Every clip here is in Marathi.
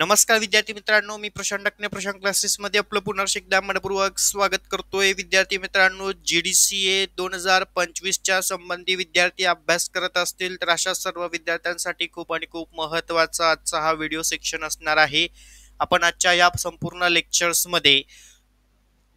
नमस्कार विद्यार्थी मित्रांनो, मी प्रशांत डकणे प्रशांत क्लासेस मध्ये आपलं पुन्हा एकदा मनपूर्वक स्वागत करतोय. विद्यार्थी मित्रांनो, GDCA 2025 च्या संबंधी विद्यार्थी अभ्यास करत असतील तर अशा सर्व विद्यार्थ्यांसाठी खूप आणि खूप महत्त्वाचा आजचा हा व्हिडिओ सेक्शन असणार आहे. आपण आजच्या या संपूर्ण लेक्चर्स मध्ये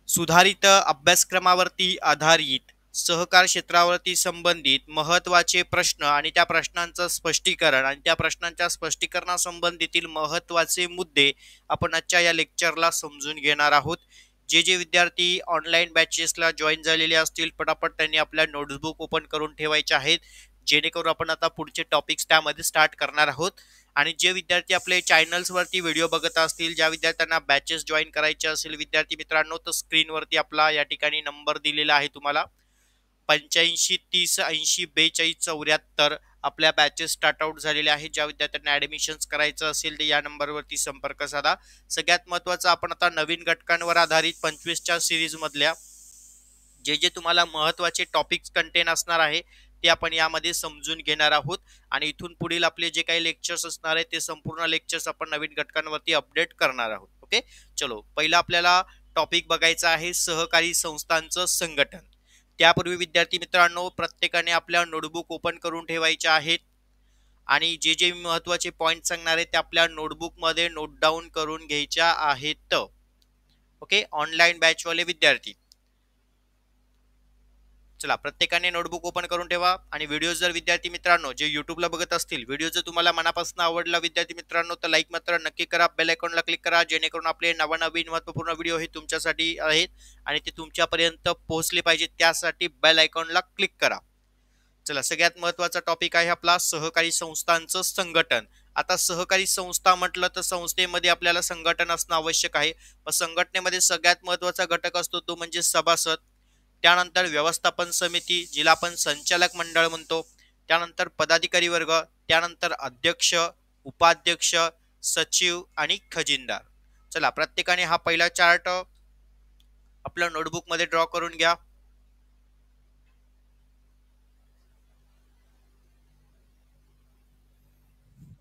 सुधारित अभ्यासक्रमावरती आधारित सहकार क्षेत्रावरती संबंधित महत्त्वाचे प्रश्न आणि त्या प्रश्नांचं स्पष्टीकरण आणि त्या प्रश्नांच्या स्पष्टीकरणासंबंधीतील महत्त्वाचे मुद्दे आपण आजच्या या लेक्चरला समजून घेणार आहोत. जे विद्यार्थी ऑनलाईन बॅचेसला जॉईन झालेले असतील पटापट त्यांनी आपल्या नोटबुक ओपन करून ठेवायचे आहेत, जेणेकरून आपण आता पुढचे टॉपिक्स त्यामध्ये स्टार्ट करणार आहोत. आणि जे विद्यार्थी आपले चॅनल्सवरती व्हिडिओ बघत असतील, ज्या विद्यार्थ्यांना बॅचेस जॉईन करायचे असेल विद्यार्थी मित्रांनो, तर स्क्रीनवरती आपला या ठिकाणी नंबर दिलेला आहे तुम्हाला 85 30 80 42 74 आपल्या बॅचेस स्टार्ट आउट झालेल्या आहेत. ज्या विद्यार्थ्यांना ऍडमिशन करायचं असेल तर या नंबरवरती संपर्क साधा. सगळ्यात महत्त्वाचं, आपण आता नवीन घटकांवर आधारित 25च्या सिरीज मधल्या जे तुम्हाला महत्त्वाचे टॉपिक्स कंटेन असणार आहे ते आपण यामध्ये समजून घेणार आहोत. आणि इथून पुढील आपले जे काही लेक्चर्स असणार आहेत ते संपूर्ण लेक्चर्स आपण नवीन घटकांवरती अपडेट करणार आहोत. ओके, चलो पहिला आपल्याला टॉपिक बघायचा आहे सहकारी संस्थांचं संघटन. त्यापूर्वी विद्यार्थी मित्रांनो, प्रत्येकाने आपल्या नोटबुक ओपन करून ठेवायचे आहेत आणि जे महत्त्वाचे पॉइंट सांगणार आहेत ते आपल्या नोटबुक मध्ये नोट डाऊन करून घ्यायच्या आहेत. ओके, ऑनलाईन बॅचवाले विद्यार्थी चला प्रत्येकाने नोटबुक ओपन करून ठेवा. आणि व्हिडिओ जर विद्यार्थी मित्रांनो जे युट्यूबला बघत असतील, व्हिडिओ जर तुम्हाला मनापासून आवडला विद्यार्थी मित्रांनो तर लाईक मात्र नक्की करा, बेल आयकॉनला क्लिक करा, जेणेकरून आपले नवनवीन महत्त्वपूर्ण व्हिडिओ हे तुमच्यासाठी आहेत आणि ते तुमच्यापर्यंत पोहोचले पाहिजेत, त्यासाठी बेल आयकॉनला क्लिक करा. चला, सगळ्यात महत्त्वाचा टॉपिक आहे आपला सहकारी संस्थांचं संघटन. आता सहकारी संस्था म्हटलं तर संस्थेमध्ये आपल्याला संघटन असणं आवश्यक आहे. व संघटनेमध्ये सगळ्यात महत्त्वाचा घटक असतो तो म्हणजे सभासद, त्यानंतर व्यवस्थापन समिती जिला आपण संचालक मंडळ म्हणतो, त्यानंतर पदाधिकारी वर्ग, त्यानंतर अध्यक्ष, उपाध्यक्ष, सचिव आणि खजिनदार. चला प्रत्येकाने हा पहिला चार्ट आपल्या नोटबुक मध्ये ड्रॉ करून घ्या.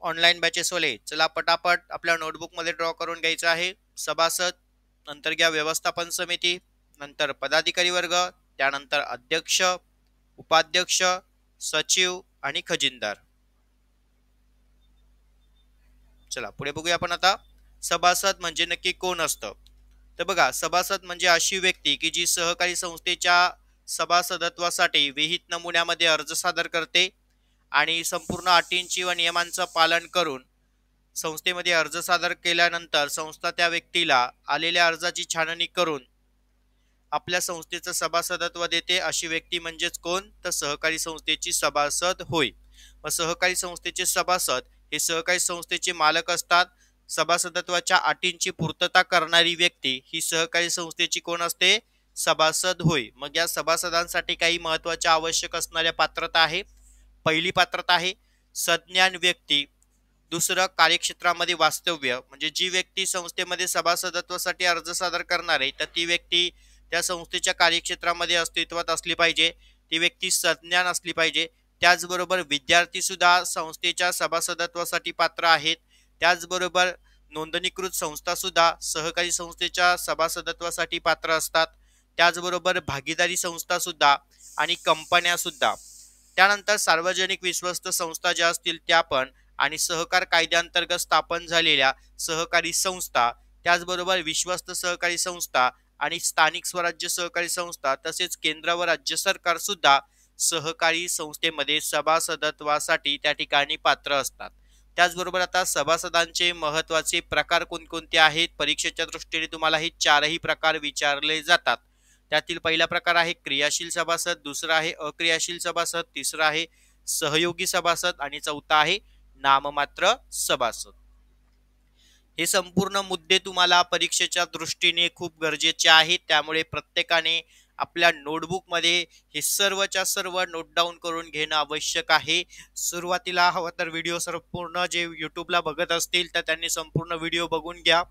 ऑनलाईन बॅचेस वाले चला पटापट आपल्या नोटबुक मध्ये ड्रॉ करून घ्यायचं आहे. सभासद, नंतर घ्या व्यवस्थापन समिती, नंतर पदाधिकारी वर्ग, त्यानंतर अध्यक्ष, उपाध्यक्ष, सचिव आणि खजिनदार. चला पुढे बघूया आपण आता. सभासद म्हणजे नक्की कोण असतं? तर बघा, सभासद म्हणजे अशी व्यक्ती की जी सहकारी संस्थेच्या सभासदत्वासाठी विहित नमुन्यामध्ये अर्ज सादर करते आणि संपूर्ण अटींची व नियमांचं पालन करून संस्थेमध्ये अर्ज सादर केल्यानंतर संस्था त्या व्यक्तीला आलेल्या अर्जाची छाननी करून आपल्या संस्थेचं सभासदत्व देते. अशी व्यक्ती म्हणजेच कोण? तर सहकारी संस्थेची सभासद होय. व सहकारी संस्थेचे सभासद हे सहकारी संस्थेचे मालक असतात. सभासदत्वाच्या अटींची पूर्तता करणारी व्यक्ती ही सहकारी संस्थेची कोण असते? सभासद होय. मग या सभासदांसाठी काही महत्त्वाच्या आवश्यक असणाऱ्या पात्रता आहे. पहिली पात्रता आहे सज्ञान व्यक्ती. दुसरं कार्यक्षेत्रामध्ये वास्तव्य, म्हणजे जी व्यक्ती संस्थेमध्ये सभासदत्वासाठी अर्ज सादर करणार आहे तर ती व्यक्ती त्या संस्थेच्या कार्यक्षेत्रामध्ये अस्तित्वात असली पाहिजे, ती व्यक्ती सज्ञान असली पाहिजे. त्याचबरोबर विद्यार्थी सुद्धा संस्थेच्या सभासदत्वासाठी पात्र आहेत. त्याचबरोबर नोंदणीकृत संस्था सुद्धा सहकारी संस्थेच्या सभासदत्वासाठी पात्र असतात. त्याचबरोबर भागीदारी संस्था सुद्धा आणि कंपन्या सुद्धा. त्यानंतर सार्वजनिक विश्वस्त संस्था ज्या असतील त्या पण, आणि सहकार कायद्याअंतर्गत स्थापन झालेल्या सहकारी संस्था, त्याचबरोबर विश्वस्त सहकारी संस्था आणि स्थानिक स्वराज्य सहकारी संस्था, तसेच केंद्र व राज्य सरकार सुद्धा सहकारी संस्थेमध्ये सभासदत्वासाठी त्या ठिकाणी पात्र असतात. त्याचबरोबर आता सभासदांचे महत्त्वाचे प्रकार कोणकोणते आहेत? परीक्षेच्या दृष्टीने तुम्हाला हे चारही प्रकार विचारले जातात. त्यातील पहिला प्रकार आहे क्रियाशील सभासद, दुसरा आहे अक्रियाशील सभासद, तिसरा आहे सहयोगी सभासद आणि चौथा आहे नाममात्र सभासद. हे संपूर्ण मुद्दे तुम्हाला परीक्षेच्या दृष्टीने खूप गरजेचे आहेत, त्यामुळे प्रत्येकाने आपल्या नोटबुक मध्ये हे सर्वच्या सर्व नोट डाऊन करून घेणं आवश्यक आहे. सुरुवातीला हवं तर व्हिडिओ संपूर्ण जे युट्यूबला बघत असतील तर त्यांनी संपूर्ण व्हिडिओ बघून घ्या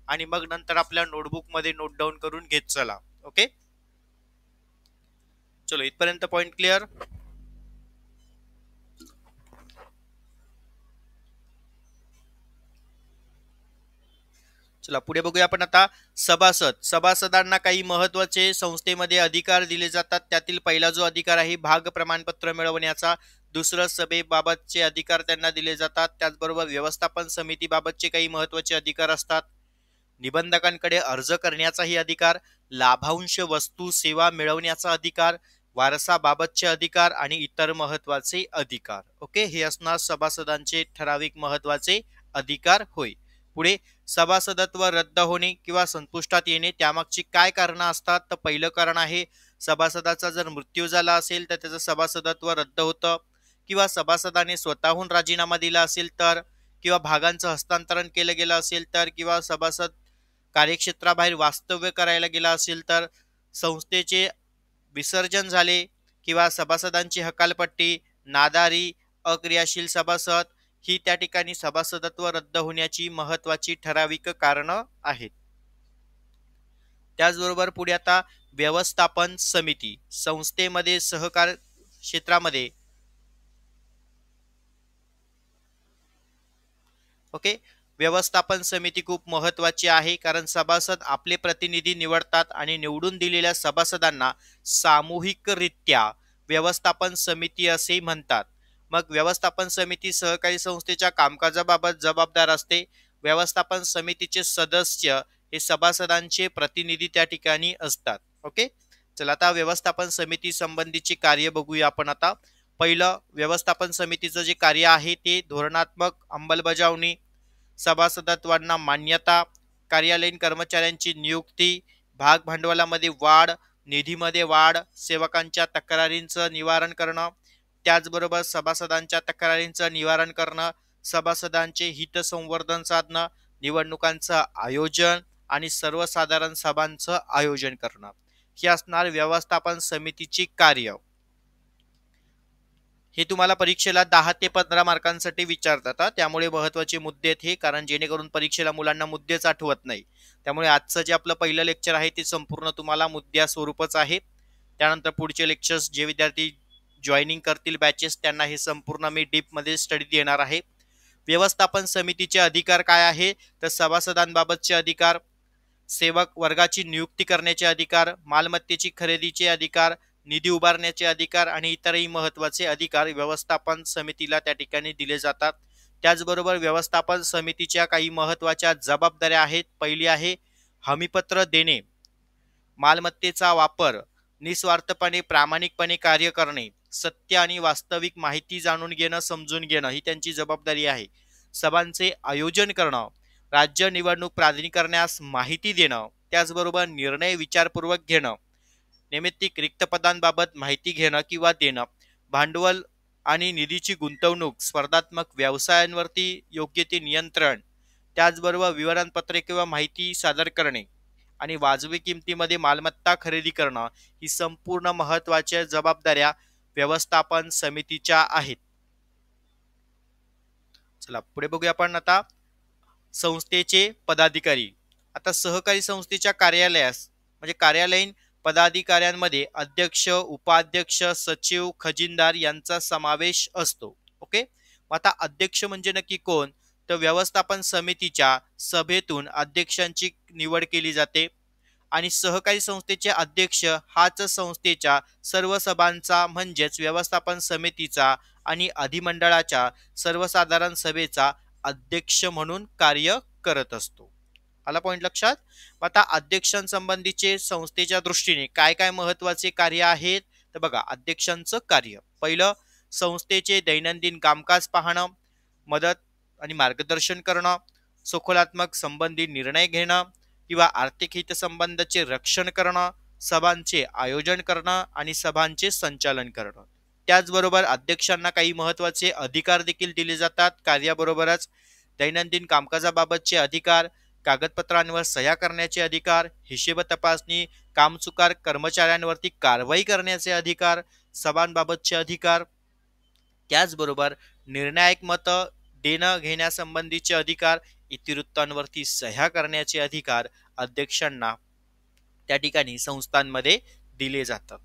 आणि मग नंतर आपल्या नोटबुक मध्ये नोट डाऊन करून घेत चला. ओके, चलो इथपर्यंत पॉइंट क्लिअर. चला पुढे बघूया आपण आता सभासदांना काही महत्वाचे संस्थेमध्ये अधिकार दिले जातात. त्यातील पहिला जो अधिकार आहे भाग प्रमाणपत्र मिळवण्याचा, दुसरं सभेबाबतचे अधिकार त्यांना दिले जातात. त्याचबरोबर व्यवस्थापन समितीबाबतचे काही महत्वाचे अधिकार असतात. निबंधकांकडे अर्ज करण्याचाही अधिकार, लाभांश वस्तू सेवा मिळवण्याचा अधिकार, वारसाबाबतचे अधिकार आणि इतर महत्वाचे अधिकार. ओके, हे असणार सभासदांचे ठराविक महत्वाचे अधिकार होय. पुढे सभासदत्व रद्द होणे किंवा संपुष्टात येणे, त्यामागची काय कारण असतात? तर पहिलं कारण आहे सभासदाचा जर मृत्यू झाला असेल तर त्याचं सभासदत्व रद्द होतं, किंवा सभासदाने स्वतःहून राजीनामा दिला असेल तर, किंवा भागांचं हस्तांतरण केलं गेलं असेल तर, किंवा सभासद कार्यक्षेत्राबाहेर वास्तव्य करायला गेला असेल तर, संस्थेचे विसर्जन झाले, किंवा सभासदांची हकालपट्टी, नादारी, अक्रियाशील सभासद, ही त्या ठिकाणी सभासदत्व रद्द होण्याची महत्वाची ठराविक कारण आहेत. त्याचबरोबर पुढे आता व्यवस्थापन समिती, संस्थेमध्ये सहकार क्षेत्रामध्ये ओके, व्यवस्थापन समिती खूप महत्वाची आहे, कारण सभासद आपले प्रतिनिधी निवडतात आणि निवडून दिलेल्या सभासदांना सामूहिकरित्या व्यवस्थापन समिती असे म्हणतात. मग व्यवस्थापन समिती सहकारी संस्थेच्या कामकाजाबाबत जबाबदार असते. व्यवस्थापन समितीचे सदस्य हे सभासदांचे प्रतिनिधी त्या ठिकाणी असतात. ओके, चला आता व्यवस्थापन समिती संबंधीचे कार्य बघूया आपण आता. पहिलं, व्यवस्थापन समितीचं जे कार्य आहे ते धोरणात्मक अंमलबजावणी, सभासदत्वांना मान्यता, कार्यालयीन कर्मचाऱ्यांची नियुक्ती, भाग भांडवलामध्ये वाढ, निधीमध्ये वाढ, सेवकांच्या तक्रारींचं निवारण करणं, त्याचबरोबर सभासदांच्या तक्रारींचं निवारण करणं, सभासदांचे हितसंवर्धन साधणं, निवडणुकांचं आयोजन आणि सर्वसाधारण सभांचं आयोजन करणं, ही असणार व्यवस्थापन समितीची कार्य. हे तुम्हाला परीक्षेला 10 ते 15 मार्कांसाठी विचारतात, त्यामुळे महत्वाचे मुद्दे आहेत हे, कारण जेणेकरून परीक्षेला मुलांना मुद्देच आठवत नाही. त्यामुळे आजचं जे आपलं पहिलं लेक्चर आहे ते संपूर्ण तुम्हाला मुद्द्या स्वरूपच आहे. त्यानंतर पुढचे लेक्चर्स जे विद्यार्थी जॉईनिंग करतील बॅचेस, त्यांना हे संपूर्ण मी डीपमध्ये स्टडी देणार आहे. व्यवस्थापन समितीचे अधिकार काय आहे? तर सभासदांबाबतचे अधिकार, सेवक वर्गाची नियुक्ती करण्याचे अधिकार, मालमत्तेची खरेदीचे अधिकार, निधी उभारण्याचे अधिकार आणि इतरही महत्वाचे अधिकार व्यवस्थापन समितीला त्या ठिकाणी दिले जातात. त्याचबरोबर व्यवस्थापन समितीच्या काही महत्वाच्या जबाबदाऱ्या आहेत. पहिली आहे हमीपत्र देणे, मालमत्तेचा वापर, निस्वार्थपणे प्रामाणिकपणे कार्य करणे, सत्य आणि वास्तविक माहिती जाणून घेणं, समजून घेणं, ही त्यांची जबाबदारी आहे. सभांचे आयोजन करणं, राज्य निवडणूक प्राधिकरणास माहिती देणं, त्याचबरोबर निर्णय विचारपूर्वक घेणं, नैमित्तिक रिक्त पदांबाबत माहिती घेणं किंवा देणं, भांडवल आणि निधीची गुंतवणूक, स्पर्धात्मक व्यवसायांवरती योग्य ते नियंत्रण, त्याचबरोबर विवरणपत्रे किंवा माहिती सादर करणे आणि वाजवी किमतीमध्ये मालमत्ता खरेदी करणं, ही संपूर्ण महत्वाच्या जबाबदाऱ्या व्यवस्थापन समितीच्या आहेत. चला पुढे बघूया आपण आता संस्थेचे पदाधिकारी. आता सहकारी संस्थेच्या कार्यालयास म्हणजे कार्यालयीन पदाधिकाऱ्यांमध्ये अध्यक्ष, उपाध्यक्ष, सचिव, खजिनदार यांचा समावेश असतो. ओके, आता अध्यक्ष म्हणजे नक्की कोण? तर व्यवस्थापन समितीच्या सभेतून अध्यक्षांची निवड केली जाते आणि सहकारी संस्थेचे अध्यक्ष हाच संस्थेच्या सर्व सभांचा म्हणजेच व्यवस्थापन समितीचा आणि अधिमंडळाच्या सर्वसाधारण सभेचा अध्यक्ष म्हणून कार्य करत असतो. आला पॉइंट लक्षात? आता अध्यक्षांसंबंधीचे संस्थेच्या दृष्टीने काय काय महत्वाचे कार्य आहेत? तर बघा, अध्यक्षांचं कार्य पहिलं, संस्थेचे दैनंदिन कामकाज पाहणं, मदत आणि मार्गदर्शन करणं, सखोलात्मक संबंधी निर्णय घेणं किंवा आर्थिक हितसंबंधाचे रक्षण करणं, सभांचे आयोजन करणं आणि सभांचे संचालन करणं. त्याचबरोबर अध्यक्षांना काही महत्वाचे अधिकार देखील दिले जातात. कार्याबरोबरच दैनंदिन कामकाजाबाबतचे अधिकार, कागदपत्रांवर सह्या करण्याचे अधिकार, हिशेब तपासणी, कामचुकार कर्मचाऱ्यांवरती कारवाई करण्याचे अधिकार, सभांबाबतचे अधिकार, त्याचबरोबर निर्णायक मत देणं घेण्यासंबंधीचे अधिकार, इतिवृत्तांवरती सह्या करण्याचे अधिकार अध्यक्षांना त्या ठिकाणी संस्थांमध्ये दिले जातात.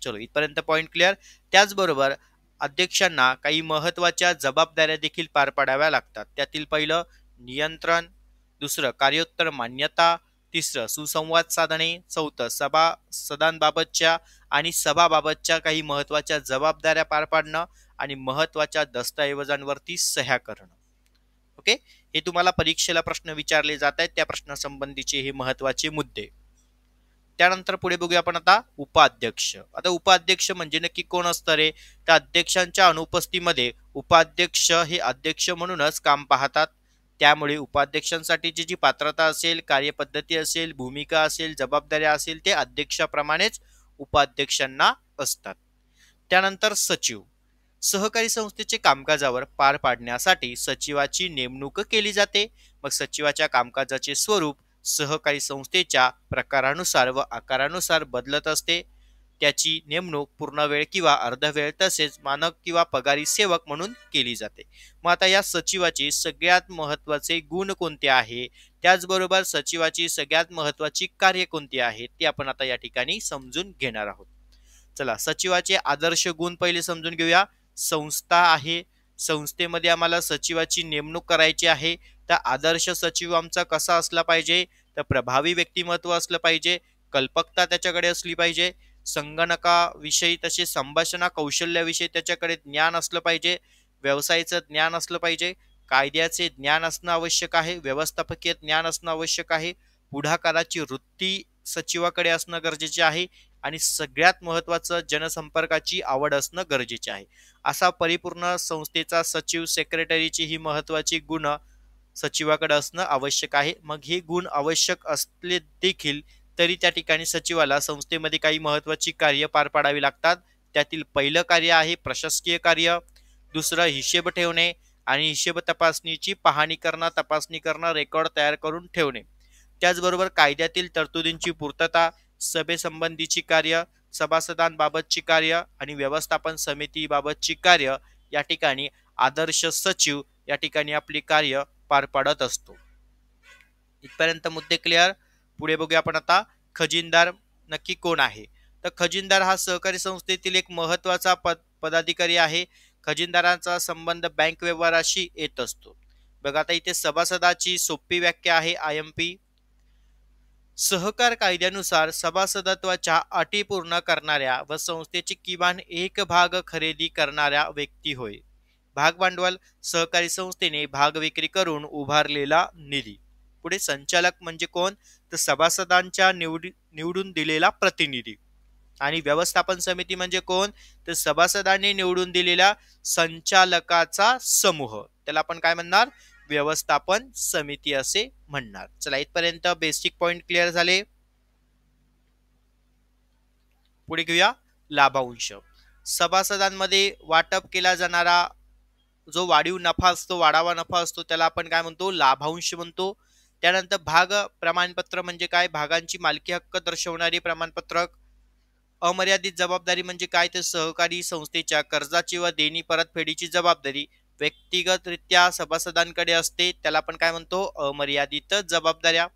चलो इथपर्यंत पॉइंट क्लिअर. त्याचबरोबर अध्यक्षांना काही महत्वाच्या जबाबदाऱ्या देखील पार पाडाव्या लागतात. त्यातील पहिलं नियंत्रण, दुसरं कार्योत्तर मान्यता, तिसरं सुसंवाद साधणे, चौथं सभासदांबाबतच्या आणि सभाबाबतच्या काही महत्वाच्या जबाबदाऱ्या पार पाडणं आणि महत्वाच्या दस्तऐवजांवरती सह्या करणं. ओके, हे तुम्हाला परीक्षेला प्रश्न विचारले जात आहेत, त्या प्रश्नासंबंधीचे हे महत्वाचे मुद्दे. त्यानंतर पुढे बघूया आपण आता उपाध्यक्ष. आता उपाध्यक्ष म्हणजे नक्की कोण असतं रे? तर अध्यक्षांच्या अनुपस्थितीमध्ये उपाध्यक्ष हे अध्यक्ष म्हणूनच काम पाहतात. त्यामुळे उपाध्यक्षांसाठीची जी पात्रता असेल, कार्यपद्धती असेल, भूमिका असेल, जबाबदाऱ्या असेल, ते अध्यक्षाप्रमाणेच उपाध्यक्षांना असतात. त्यानंतर सचिव. सहकारी संस्थेचे कामकाजावर पार पाडण्यासाठी सचिवाची नेमणूक केली जाते. मग सचिवाच्या कामकाजाचे स्वरूप सहकारी संस्थेच्या प्रकारानुसार व आकारानुसार बदलत असते. त्याची नेमणूक पूर्ण वेळ किंवा अर्धवेळ तसेच मानक किंवा पगारी सेवक म्हणून केली जाते. मग आता या सचिवाचे सगळ्यात महत्वाचे गुण कोणते आहे, त्याचबरोबर सचिवाची सगळ्यात महत्वाची कार्य कोणती आहेत, ते आपण आता या ठिकाणी समजून घेणार आहोत. चला, सचिवाचे आदर्श गुण पहिले समजून घेऊया. संस्था आहे, संस्थेमध्ये आम्हाला सचिवाची नेमणूक करायची आहे, तर आदर्श सचिव आमचा कसा असला पाहिजे? तर प्रभावी व्यक्तिमत्व असलं पाहिजे, कल्पकता त्याच्याकडे असली पाहिजे, संगणकाविषयी तसे संभाषण कौशल्याविषयी त्याच्याकडे ज्ञान असलं पाहिजे, व्यवसायाचं ज्ञान असलं पाहिजे, कायद्याचे ज्ञान असणं आवश्यक आहे, व्यवस्थापकीय ज्ञान असणं आवश्यक आहे, पुढाकाराची वृत्ती सचिवाकडे असणं गरजेचे आहे आणि सगळ्यात महत्वाचं जनसंपर्काची आवड असणं गरजेचे आहे. असा परिपूर्ण संस्थेचा सचिव, सेक्रेटरीची ही महत्वाची गुण सचिवाकडे असणं आवश्यक आहे. मग हे गुण आवश्यक असले देखील तरी त्या ठिकाणी सचिवाला संस्थेमध्ये काही महत्वाची कार्य पार पाडावी लागतात. त्यातील पहिलं कार्य आहे प्रशासकीय कार्य, दुसरं हिशेब ठेवणे आणि हिशेब तपासणीची पाहणी करणं, तपासणी करणं, रेकॉर्ड तयार करून ठेवणे. त्याचबरोबर कायद्यातील तरतुदींची पूर्तता, सभेसंबंधीची कार्य, सभासदांबाबतची कार्य आणि व्यवस्थापन समितीबाबतची कार्य या ठिकाणी आदर्श सचिव या ठिकाणी आपली कार्य पार पाडत असतो. इथपर्यंत मुद्दे क्लिअर. पुढे बघूया आपण आता खजिनदार नक्की कोण आहे. तर खजिनदार हा सहकारी संस्थेतील एक महत्वाचा पदाधिकारी आहे. खजिनदारांचा संबंध बँक व्यवहाराशी येत असतो. बघा आता इथे सभासदाची सोपी व्याख्या आहे IMP. सहकार कायद्यानुसार सभासदत्वाच्या अटी पूर्ण करणाऱ्या व संस्थेची किमान एक भाग खरेदी करणाऱ्या व्यक्ती होय. भाग भांडवल सहकारी संस्थेने भाग विक्री करून उभारलेला निधी. पुढे संचालक म्हणजे कोण? तर सभासदांच्या निवडून दिलेला प्रतिनिधी. आणि व्यवस्थापन समिती म्हणजे कोण? तर सभासदांनी निवडून दिलेल्या संचालकाचा समूह. त्याला आपण काय म्हणणार? व्यवस्थापन समिती असे म्हणणार. चला, इथपर्यंत बेसिक पॉइंट क्लिअर झाले. पुढे घेऊया लाभांश. सभासदांमध्ये वाटप केला जाणारा जो वाढीव नफा असतो, वाढावा नफा असतो, त्याला आपण काय म्हणतो? लाभांश म्हणतो. त्यानंतर भाग प्रमाणपत्र म्हणजे काय? भागांची मालकी हक्क दर्शवणारी प्रमाणपत्रक. अमर्यादित जबाबदारी म्हणजे काय? तर सहकारी संस्थेच्या कर्जाची व देणी परतफेडीची जबाबदारी व्यक्तिगतरित्या सभासदांकडे असते, त्याला आपण काय म्हणतो? अमर्यादित जबाबदाऱ्या.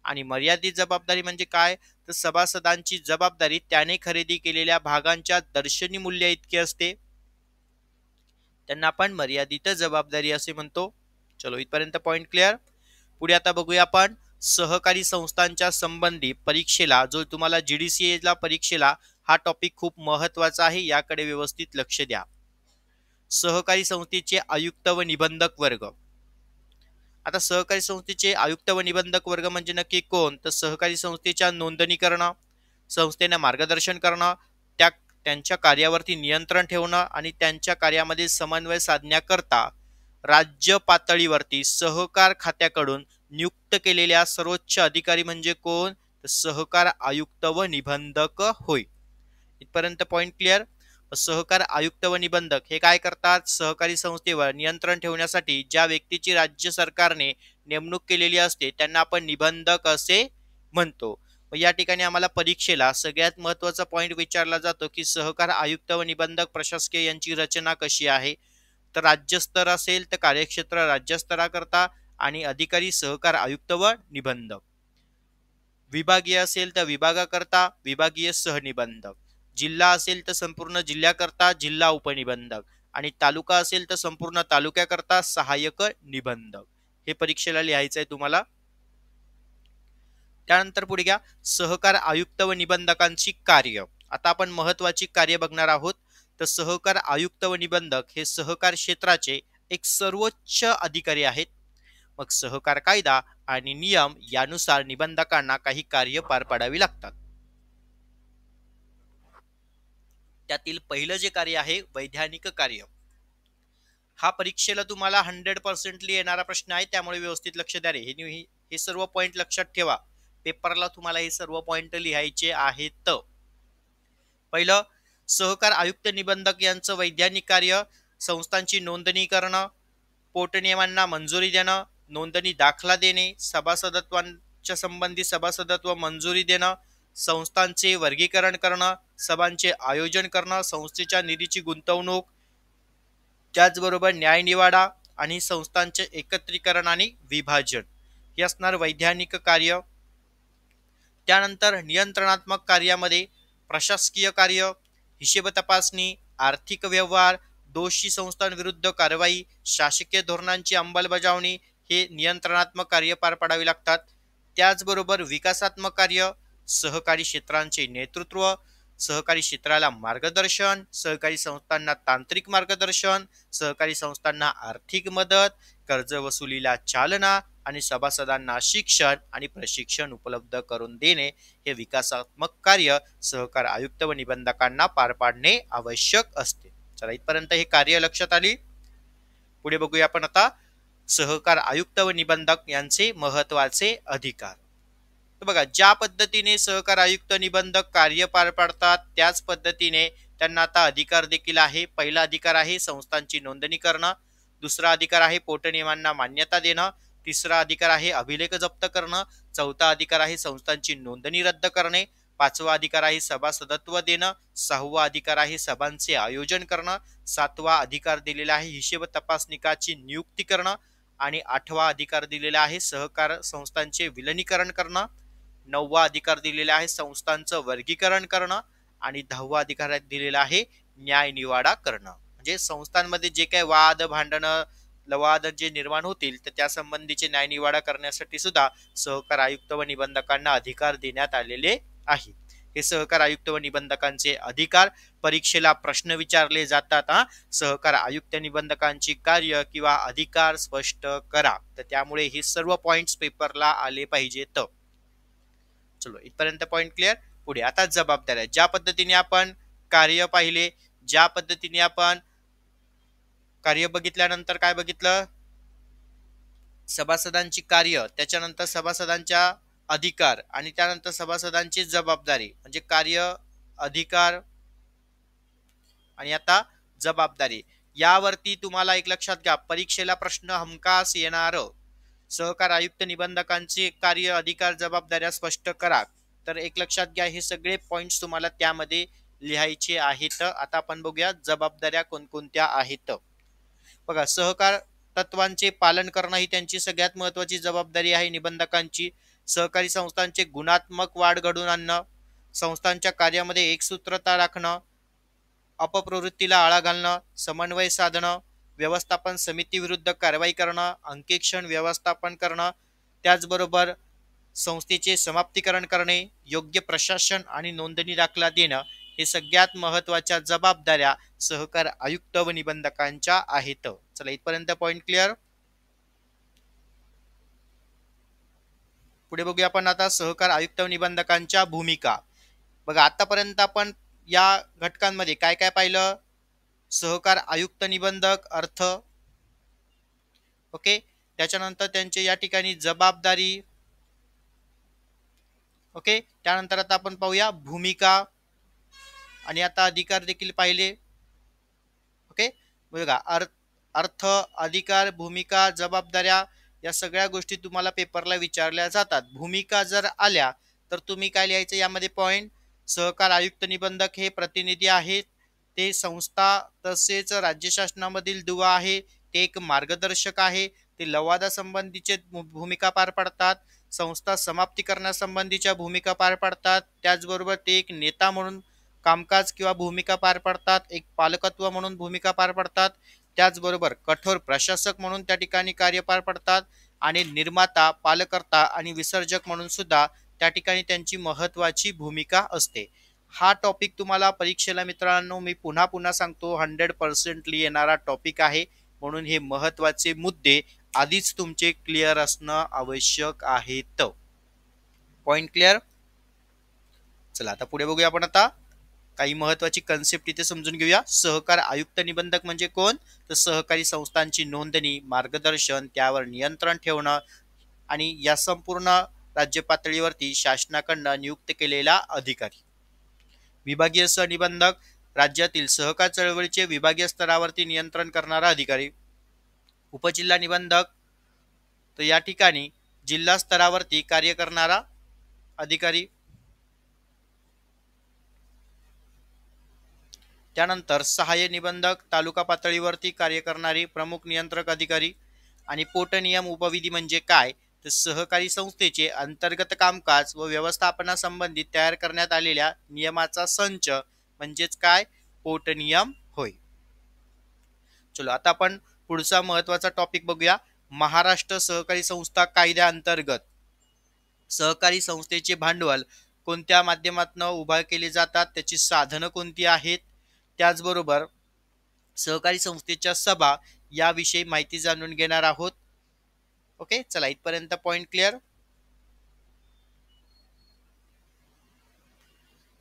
आणि मर्यादित जबाबदारी म्हणजे काय? तर सभासदांची जबाबदारी त्याने खरेदी केलेल्या भागांच्या दर्शनी मूल्य इतके असते, त्यांना आपण मर्यादित जबाबदारी असे म्हणतो. चलो, इथपर्यंत पॉइंट क्लिअर. पुढे आता बघूया आपण सहकारी संस्थांच्या संबंधी परीक्षेला, जो तुम्हाला GDCA ला परीक्षेला हा टॉपिक खूप महत्वाचा आहे, याकडे व्यवस्थित लक्ष द्या. सहकारी संस्थेचे आयुक्त व निबंधक वर्ग. आता सहकारी संस्थेचे आयुक्त व निबंधक वर्ग म्हणजे नक्की कोण? तर सहकारी संस्थेच्या नोंदणी करणं, संस्थेने मार्गदर्शन करणं, त्यांच्या कार्यावरती नियंत्रण ठेवणं आणि त्यांच्या कार्यामध्ये समन्वय साधण्याकरता राज्य पातळीवरती सहकार खात्याकडून नियुक्त केलेल्या सर्वोच्च अधिकारी म्हणजे कोण? तर सहकार आयुक्त व निबंधक होय. इथपर्यंत पॉइंट क्लिअर. सहकार आयुक्त व निबंधक हे काय करतात? सहकारी संस्थेवर नियंत्रण ठेवण्यासाठी ज्या व्यक्तीची राज्य सरकारने नेमणूक केलेली असते त्यांना आपण निबंधक असे म्हणतो. या ठिकाणी आम्हाला परीक्षेला सगळ्यात महत्वाचा पॉइंट विचारला जातो की सहकार आयुक्त व निबंधक प्रशासकीय यांची रचना कशी आहे. तर राज्यस्तर असेल तर कार्यक्षेत्र राज्यस्तराकरता आणि अधिकारी सहकार आयुक्त व निबंधक. विभागीय असेल तर विभागाकरता विभागीय सहनिबंधक. जिल्हा असेल तर संपूर्ण जिल्ह्याकरता जिल्हा उपनिबंधक आणि तालुका असेल तर संपूर्ण तालुक्याकरता सहाय्यक निबंधक. हे परीक्षेला लिहायचं आहे तुम्हाला. त्यानंतर पुढे घ्या सहकार आयुक्त व निबंधकांची कार्य. आता आपण महत्वाची कार्य बघणार आहोत. तर सहकार आयुक्त व निबंधक हे सहकार क्षेत्राचे एक सर्वोच्च अधिकारी आहेत. मग सहकार कायदा आणि नियम यानुसार निबंधकांना काही कार्य पार पाडावी लागतात. त्यातील पहिलं जे कार्य आहे वैधानिक कार्य. हा परीक्षेला तुम्हाला 100% येणारा प्रश्न आहे, त्यामुळे व्यवस्थित लक्ष द्या रे. हे सर्व पॉइंट लक्षात ठेवा. पेपरला तुम्हाला हे सर्व पॉइंट लिहायचे आहेत. पहिलं, सहकार आयुक्त निबंधक यांचं वैधानिक कार्य संस्थांची नोंदणी करणं, पोटनियमांना मंजुरी देणं, नोंदणी दाखला देणे, सभासदत्वांच्या संबंधी सभासदत्व मंजुरी देणं, संस्थांचे वर्गीकरण करणं, सभांचे आयोजन करणं, संस्थेच्या निधीची गुंतवणूक, त्याचबरोबर न्यायनिवाडा आणि संस्थांचे एकत्रीकरण आणि विभाजन हे असणार वैधानिक कार्य. त्यानंतर नियंत्रणात्मक कार्यामध्ये प्रशासकीय कार्य, हिशेब तपासणी, आर्थिक व्यवहार, दोषी संस्थांविरुद्ध कारवाई, शासकीय धोरणांची अंमलबजावणी हे नियंत्रणात्मक कार्य पार पाडावे लागतात. त्याचबरोबर विकासात्मक कार्य, सहकारी क्षेत्रांचे नेतृत्व, सहकारी क्षेत्राला मार्गदर्शन, सहकारी संस्थांना तांत्रिक मार्गदर्शन, सहकारी संस्थांना आर्थिक मदत, कर्ज वसुलीला चालना आणि सभासदांना शिक्षण आणि प्रशिक्षण उपलब्ध करून देणे हे विकासात्मक कार्य सहकार आयुक्त व निबंधकांना पार पाडणे आवश्यक असते. चला, इथपर्यंत हे कार्य लक्षात आली. पुढे बघूया आपण आता सहकार आयुक्त व निबंधक यांचे महत्वाचे अधिकार. तर बघा, ज्या पद्धतीने सहकार आयुक्त निबंधक कार्य पार पाडतात त्याच पद्धतीने त्यांना आता अधिकार देखील आहे. पहिला अधिकार आहे संस्थांची नोंदणी करणं, दुसरा अधिकार आहे पोटनियमांना मान्यता देणं, तिसरा अधिकार आहे अभिलेख जप्त करणं, चौथा अधिकार आहे संस्थांची नोंदणी रद्द करणे, पाचवा अधिकार आहे सभासदत्व देणं, सहावा अधिकार आहे सभांचे आयोजन करणं, सातवा अधिकार दिलेला आहे हिशेब तपासनिकाची नियुक्ती करणं आणि आठवा अधिकार दिलेला आहे सहकार संस्थांचे विलिनीकरण करणं, नववा अधिकार दिलेला आहे संस्थांचं वर्गीकरण करणं आणि 10वा अधिकार दिलेला आहे न्याय निवाडा करणं. म्हणजे संस्थांमध्ये जे काही वाद भांडणं लवाद जे निर्माण होतील तर त्या संबंधीचे न्याय निवाडा करण्यासाठी सुद्धा सहकार आयुक्त व निबंधकांना अधिकार देण्यात आलेले आहे. हे सहकार आयुक्त व निबंधकांचे अधिकार परीक्षेला प्रश्न विचारले जातात. सहकार आयुक्त निबंधकांची कार्य किंवा अधिकार स्पष्ट करा. तर त्यामुळे हे सर्व पॉइंट्स पेपरला आले पाहिजेत. चलो, इथपर्यंत पॉइंट क्लिअर. पुढे आता जबाबदाऱ्या. ज्या पद्धतीने आपण कार्य पाहिले, ज्या पद्धतीने आपण कार्य बघितल्यानंतर काय बघितलं, सभासदांची कार्य, त्याच्यानंतर सभासदांच्या अधिकार आणि त्यानंतर सभासदांची जबाबदारी. म्हणजे कार्य, अधिकार आणि आता जबाबदारी. यावरती तुम्हाला एक लक्षात घ्या, परीक्षेला प्रश्न हमखास येणार. सहकार आयुक्त निबंधकांचे कार्य, अधिकार, जबाबदाऱ्या स्पष्ट करा. तर एक लक्षात घ्या, हे सगळे पॉइंट्स तुम्हाला त्यामध्ये लिहायचे आहेत. आता आपण बघूया जबाबदाऱ्या कोणकोणत्या आहेत. बघा, सहकार तत्वांचे पालन करणं ही त्यांची सगळ्यात महत्वाची जबाबदारी आहे निबंधकांची. सहकारी संस्थांचे गुणात्मक वाढ घडवून आणणं, संस्थांच्या कार्यामध्ये एकसूत्रता राखणं, अपप्रवृत्तीला आळा घालणं, समन्वय साधणं, व्यवस्थापन समिती विरुद्ध कारवाई करणं, अंकेक्षण व्यवस्थापन करणं, त्याचबरोबर संस्थेचे समाप्तीकरण करणे, योग्य प्रशासन आणि नोंदणी दाखला देणं हे सगळ्यात महत्वाच्या जबाबदाऱ्या सहकार आयुक्त व निबंधकांच्या आहेत. चला, इथपर्यंत पॉइंट क्लिअर. पुढे बघूया आपण आता सहकार आयुक्त व निबंधकांच्या भूमिका. बघा, आतापर्यंत आपण या घटकांमध्ये काय काय पाहिलं. सहकार आयुक्त निबंधक अर्थ, ओके, त्याच्यानंतर त्यांचे या ठिकाणी जबाबदारी, ओके, त्यानंतर आता आपण पाहूया भूमिका आणि आता अधिकार देखील पाहिले. ओके, बघा, अर्थ, अधिकार, भूमिका, जबाबदाऱ्या या सगळ्या गोष्टी तुम्हाला पेपरला विचारल्या जातात. भूमिका जर आल्या तर तुम्ही काय लिहायचं यामध्ये पॉइंट, सहकार आयुक्त निबंधक हे प्रतिनिधी आहेत, ते संस्था तसेच राज्य शासनामधील दुवा आहे, ते एक मार्गदर्शक आहे, ते लवादा संबंधीचे भूमिका पार पाडतात, संस्था समाप्ती करण्यासंबंधीच्या भूमिका पार पाडतात, त्याचबरोबर ते एक नेता म्हणून कामकाज किंवा भूमिका पार पाडतात, एक पालकत्व म्हणून भूमिका पार पाडतात, त्याचबरोबर कठोर प्रशासक म्हणून त्या ठिकाणी कार्य पार पाडतात आणि निर्माता, पालकर्ता आणि विसर्जक म्हणून सुद्धा त्या ठिकाणी त्यांची महत्वाची भूमिका असते. हा टॉपिक तुम्हाला परीक्षेला मित्रांनो मी पुन्हा पुन्हा सांगतो 100% येणारा टॉपिक आहे, म्हणून हे महत्वाचे मुद्दे आधीच तुमचे क्लिअर असणं आवश्यक आहे. Point clear. चला आता पुढे बघूया आपण आता काही महत्वाची कन्सेप्ट इथे समजून घेऊया. सहकार आयुक्त निबंधक म्हणजे कोण, तर सहकारी संस्थांची नोंदणी, मार्गदर्शन, त्यावर नियंत्रण ठेवणं आणि या संपूर्ण राज्य पातळीवरती शासनाकडून नियुक्त केलेला अधिकारी. विभागीय सहनिबंधक राज्यातील सहकार चळवळीचे विभागीय स्तरावरती नियंत्रण करणारा अधिकारी. उपजिल्हा निबंधक तर या ठिकाणी जिल्हा स्तरावरती कार्य करणारा अधिकारी. त्यानंतर सहाय्य निबंधक तालुका पातळीवरती कार्य करणारी प्रमुख नियंत्रक अधिकारी. आणि पोटनियम उपविधी म्हणजे काय, तर सहकारी संस्थेचे अंतर्गत कामकाज व व्यवस्थापनासंबंधित तयार करण्यात आलेल्या नियमाचा संच म्हणजेच काय, पोटनियम होय. चलो आता आपण पुढचा महत्वाचा टॉपिक बघूया. महाराष्ट्र सहकारी संस्था कायद्याअंतर्गत सहकारी संस्थेचे भांडवल कोणत्या माध्यमातून उभा केले जातात, त्याची साधनं कोणती आहेत, त्याचबरोबर सहकारी संस्थेच्या सभा याविषयी माहिती जाणून घेणार आहोत. ओके, चला इथपर्यंत पॉइंट क्लिअर.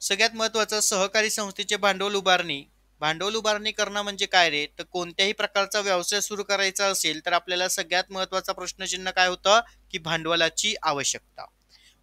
सगळ्यात महत्वाचं सहकारी संस्थेचे भांडवल उभारणी करणं म्हणजे काय रे, तर कोणत्याही प्रकारचा व्यवसाय सुरू करायचा असेल तर आपल्याला सगळ्यात महत्वाचा प्रश्नचिन्ह काय होतं की भांडवलाची आवश्यकता.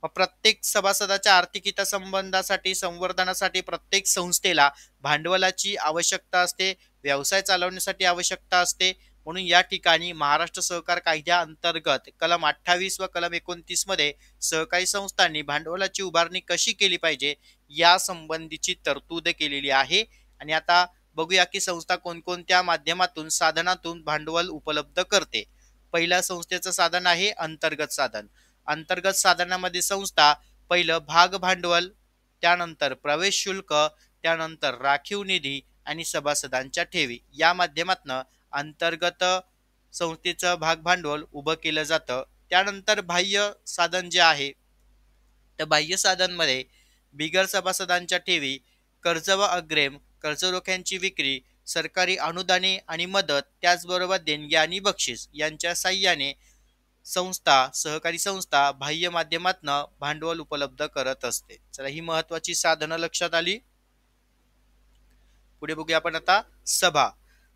प्रत्येक सभासदाच्या आर्थिक हितसंबंधासाठी संवर्धनासाठी प्रत्येक संस्थेला भांडवलाची आवश्यकता असते, व्यवसाय चालवण्यासाठी आवश्यकता असते. म्हणून या ठिकाणी महाराष्ट्र सहकार कायद्याअंतर्गत कलम 28 व कलम 29 मध्ये सहकारी संस्थांनी भांडवलाची उभारणी कशी केली पाहिजे या संबंधीची तरतूद केलेली आहे. आणि आता बघूया की संस्था कोणकोणत्या माध्यमातून साधनातून भांडवल उपलब्ध करते. पहिल्या संस्थेचं साधन आहे अंतर्गत साधन. अंतर्गत साधनामध्ये संस्था पहिलं भाग भांडवल, त्यानंतर प्रवेश शुल्क, त्यानंतर राखीव निधी आणि सभासदांच्या ठेवी या माध्यमातून अंतर्गत संस्थेचं भाग भांडवल उभं केलं जातं. त्यानंतर बाह्य साधन जे आहे तर बाह्य साधनमध्ये बिगर सभासदांच्या ठेवी, कर्ज व अग्रिम, कर्ज रोख्यांची विक्री, सरकारी अनुदाने आणि मदत, त्याचबरोबर देणगी आणि बक्षीस यांच्या साह्याने सहकारी संस्था बाह्य माध्यमातून भांडवल उपलब्ध करत असते. चला ही महत्वाची साधनं लक्षात आली. पुढे बघूया आपण आता सभा.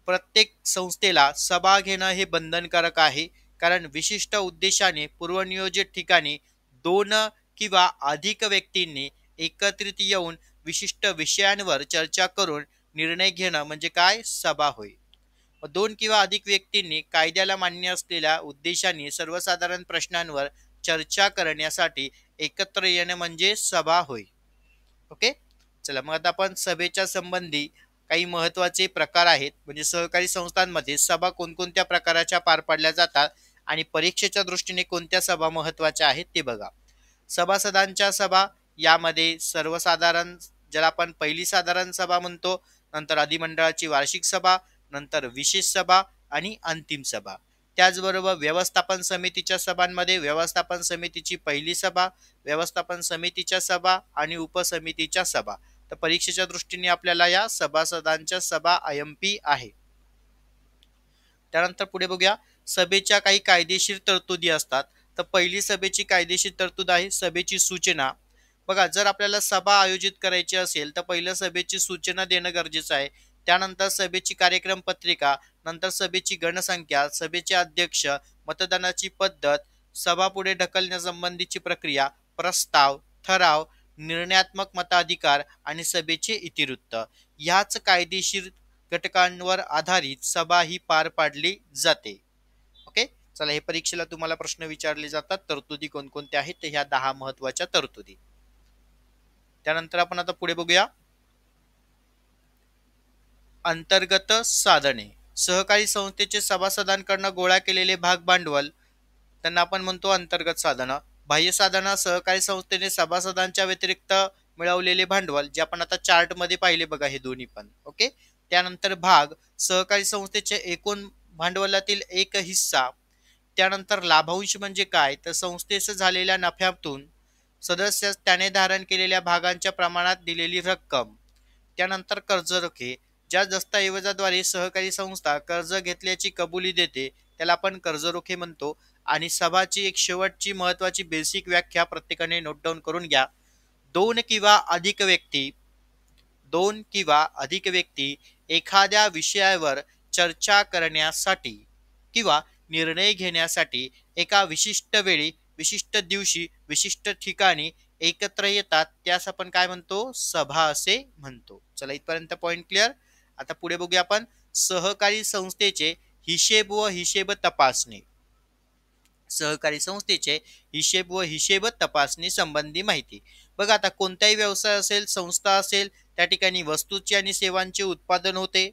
प्रत्येक संस्थेला सभा घेणं हे बंधनकारक आहे, कारण विशिष्ट उद्देशाने पूर्वनियोजित ठिकाणी 2 किंवा अधिक व्यक्तींनी एकत्रित येऊन विशिष्ट विषयांवर चर्चा करून निर्णय घेणं म्हणजे काय, सभा होय. 2 किंवा अधिक व्यक्तींनी कायद्याला मान्य असलेल्या उद्देशाने सर्वसाधारण प्रश्नांवर चर्चा करण्यासाठी एकत्र येणं म्हणजे सभा होय. ओके, चला मग आता आपण सभेच्या संबंधी काही महत्वाचे प्रकार आहेत, म्हणजे सहकारी संस्थांमध्ये सभा कोणकोणत्या प्रकाराच्या पार पाडल्या जातात आणि परीक्षेच्या दृष्टीने कोणत्या सभा महत्वाच्या आहेत ते बघा. सभासदांच्या सभा यामध्ये सर्वसाधारण ज्याला आपण पहिली साधारण सभा म्हणतो, नंतर अधिमंडळाची वार्षिक सभा, नंतर विशेष सभा आणि अंतिम सभा. त्याचबरोबर व्यवस्थापन समितीच्या सभांमध्ये व्यवस्थापन समितीची पहिली सभा, व्यवस्थापन समितीच्या सभा आणि उपसमितीच्या सभा. तर परीक्षेच्या दृष्टीने आपल्याला या सभासदांच्या सभा IMP आहे. त्यानंतर पुढे बघूया सभेच्या काही कायदेशीर तरतुदी असतात. तर पहिली सभेची कायदेशीर तरतूद आहे सभेची सूचना. बघा, जर आपल्याला सभा आयोजित करायची असेल तर पहिलं सभेची सूचना देणं गरजेचं आहे. त्यानंतर सभेची कार्यक्रम पत्रिका, नंतर सभेची गणसंख्या, सभेचे अध्यक्ष, मतदानाची पद्धत, सभा पुढे ढकलण्यासंबंधीची प्रक्रिया, प्रस्ताव, ठराव, निर्णयात्मक मताधिकार आणि सभेचे इतिवृत्त ह्याच कायदेशीर घटकांवर आधारित सभा ही पार पाडली जाते. ओके, चला हे परीक्षेला तुम्हाला प्रश्न विचारले जातात. तरतुदी कोणकोणत्या आहेत, तर ह्या 10 महत्वाच्या तरतुदी. त्यानंतर आपण आता पुढे बघूया अंतर्गत साधने. सहकारी संस्थेचे सभासदांकडून गोळा केलेले भाग भांडवल त्यांना आपण म्हणतो अंतर्गत साधनं. बाह्य साधनं सहकारी संस्थेने सभासदांच्या व्यतिरिक्त मिळवलेले भांडवल, जे आपण आता चार्ट मध्ये पाहिले बघा हे दोन्ही पण. ओके, त्यानंतर भाग सहकारी संस्थेचे एकूण भांडवलातील एक हिस्सा. त्यानंतर लाभांश म्हणजे काय, तर संस्थेस झालेल्या नफ्यातून सदस्यास त्याने धारण केलेल्या भागांच्या प्रमाणात दिलेली रक्कम. त्यानंतर कर्जरोखे, ज्या दस्तऐवजाद्वारे सहकारी संस्था कर्ज घेतल्याची कबुली देते त्याला आपण कर्जरोखे म्हणतो. आणि सभाची एक शेवटची महत्वाची बेसिक व्याख्या प्रत्येकाने नोट डाऊन करून घ्या. दोन किंवा अधिक व्यक्ती एखाद्या विषयावर चर्चा करण्यासाठी किंवा निर्णय घेण्यासाठी एका विशिष्ट वेळी, विशिष्ट दिवशी, विशिष्ट ठिकाणी एकत्र येतात त्यास आपण काय म्हणतो? सभा असे म्हणतो. चला इथपर्यंत पॉइंट क्लिअर. आता पुढे बघूया आपण सहकारी संस्थेचे हिशेब व हिशेब तपासणी. सहकारी संस्थेचे हिशेब व हिशेब तपासणी संबंधी माहिती. बघा आता कोणताही व्यवसाय असेल, संस्था असेल, त्या ठिकाणी वस्तूची आणि सेवांचे उत्पादन होते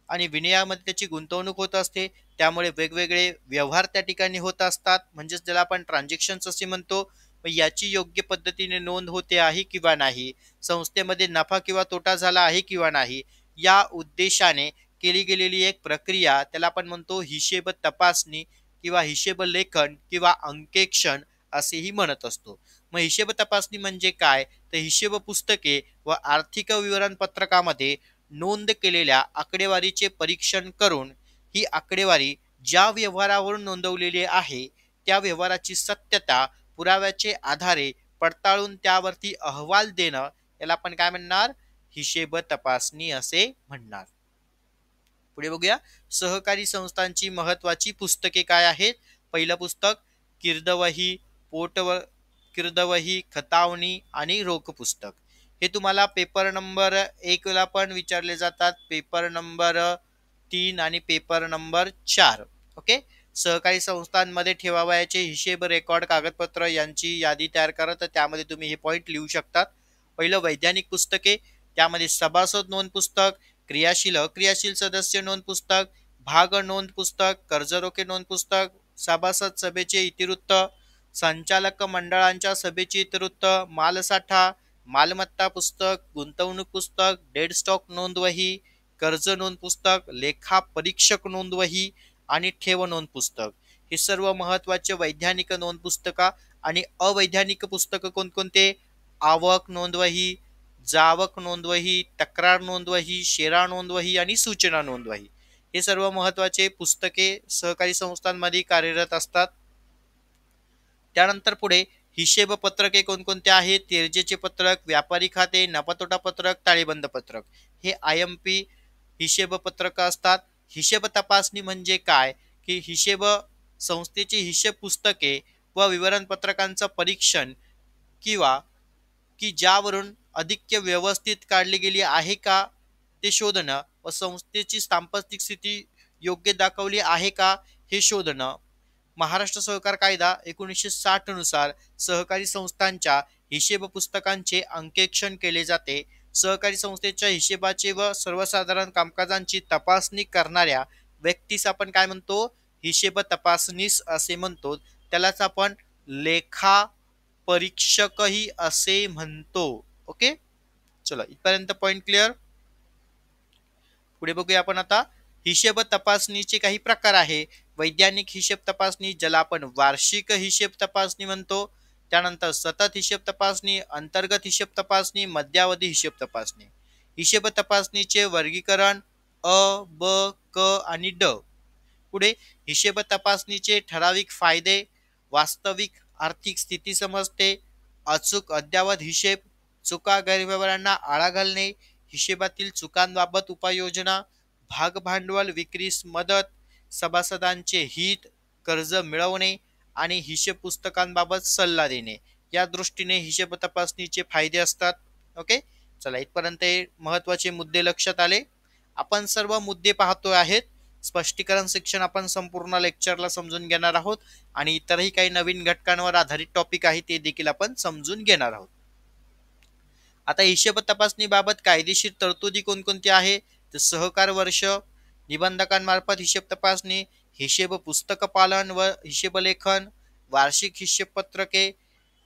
आणि विनिमयामध्ये त्याची गुंतवणूक होत असते. त्यामुळे वेगवेगळे व्यवहार त्या ठिकाणी होत असतात, म्हणजेच ज्याला आपण ट्रान्झॅक्शन्स असे म्हणतो. याची योग्य पद्धतीने नोंद होते आहे किंवा नाही, संस्थेमध्ये नफा किंवा तोटा झाला आहे किंवा नाही, या उद्देशाने केली गेलेली एक प्रक्रिया त्याला आपण म्हणतो हिशेब तपासणी किंवा हिशेब लेखन किंवा अंकेक्षण असेही म्हणत असतो. मग हिशेब तपासणी म्हणजे काय? तर हिशेब पुस्तके व आर्थिक विवरणपत्रकामध्ये नोंद केलेल्या आकडेवारीचे परीक्षण करून ही आकडेवारी ज्या व्यवहारावरून नोंदवलेली आहे त्या व्यवहाराची सत्यता पुराव्याचे आधारे पडताळून त्यावरती अहवाल देणं याला आपण काय म्हणणार? हिशेब तपासणी असे म्हणणार. पुढे बघूया सहकारी संस्थांची महत्वाची पुस्तके काय आहेत. पहिलं पुस्तक कीर्दवही, कीर्दवही, खतावणी आणि रोख पुस्तक. हे तुम्हाला पेपर नंबर 1 ला पण विचारले जातात, पेपर नंबर 3 आणि पेपर नंबर 4. ओके. सहकारी संस्थांमध्ये ठेवावयाचे हिशेब रेकॉर्ड कागदपत्र यांची यादी तयार करा, तर त्यामध्ये तुम्ही हे पॉइंट लिहू शकतात. पहिलं वैधानिक पुस्तके, त्यामध्ये सभासद नोंद पुस्तक, क्रियाशील सदस्य नोंद पुस्तक, भाग नोंद पुस्तक, कर्जरोखे नोंद पुस्तक, सभासद सभेचे इतिवृत्त, संचालक मंडळांच्या सभेचे इतिवृत्त, मालसाठा, मालमत्ता पुस्तक, गुंतवणूक पुस्तक, डेड स्टॉक नोंदवही, कर्ज नोंद पुस्तक, लेखा परीक्षक नोंदवही आणि ठेव नोंद पुस्तक. हे सर्व महत्वाचे वैधानिक नोंद पुस्तका. आणि अवैधानिक पुस्तक कोणकोणते? आवक नोंदवही, जावक नोंदवही, तक्रार नोंदवही, शेरा नोंदवही आणि सूचना नोंदवही. हे सर्व महत्वाचे पुस्तके सहकारी संस्थांमध्ये कार्यरत असतात. त्यानंतर पुढे हिशेब पत्रके कोणकोणते आहेत? तेरजेचे पत्रक, व्यापारी खाते, नफातोटा पत्रक, ताळेबंद पत्रक. हे IMP हिशेब पत्रक असतात. हिशेब तपासणी म्हणजे काय? की हिशेब संस्थेची हिशेब पुस्तके व विवरणपत्रकांचं परीक्षण किंवा की ज्यावरून अधिक व्यवस्थित काढली गेली आहे का ते शोधणं व संस्थेची सांपत्तिक स्थिती योग्य दाखवली आहे का हे शोधणं. महाराष्ट्र सहकार कायदा 1960 नुसार सहकारी संस्थांच्या हिशेब पुस्तकांचे अंकेक्षण केले जाते. सहकारी संस्थेच्या हिशेबाचे व सर्वसाधारण कामकाजांची तपासणी करणाऱ्या व्यक्तीस आपण काय म्हणतो? हिशेब तपासनीस असे म्हणतो. त्यालाच आपण लेखा परीक्षकही असे म्हणतो. ओके. चला इथपर्यंत पॉइंट क्लिअर. पुढे बघूया आपण आता हिशेब तपासणीचे काही प्रकार आहे. वैधानिक हिशेब तपासणी ज्याला आपण वार्षिक हिशेब तपासणी म्हणतो. त्यानंतर सतत हिशेब तपासणी, अंतर्गत हिशेब तपासणी, मध्यावधी हिशेब तपासणी. हिशेब तपासणीचे वर्गीकरण अ, ब, क आणि ड. पुढे हिशेब तपासणीचे ठराविक फायदे, वास्तविक आर्थिक स्थिती समजते, अचूक अद्ययावत हिशेब, चुका गैरव्यवहारांना आळा घालणे, हिशेबातील चुकांबाबत उपाययोजना, भाग भांडवल विक्रीस मदत, सभासदांचे हित, कर्ज मिळवणे आणि हिशेब पुस्तकांबाबत सल्ला देणे. या दृष्टीने हिशेब तपासणीचे फायदे असतात. ओके. चला इथपर्यंत महत्वाचे मुद्दे लक्षात आले. आपण सर्व मुद्दे पाहतो आहेत. स्पष्टीकरण सेक्शन आपण संपूर्ण लेक्चरला समजून घेणार आहोत आणि इतरही काही नवीन घटकांवर आधारित टॉपिक आहे ते देखील आपण समजून घेणार आहोत. आता हिशेब तपासणीबाबत कायदेशीर तरतुदी कोणकोणती आहे? तर सहकार वर्ष, निबंधकांमार्फत हिशेब तपासणी, हिशेब पुस्तक पालन व हिशेब लेखन, वार्षिक हिशेब पत्रके,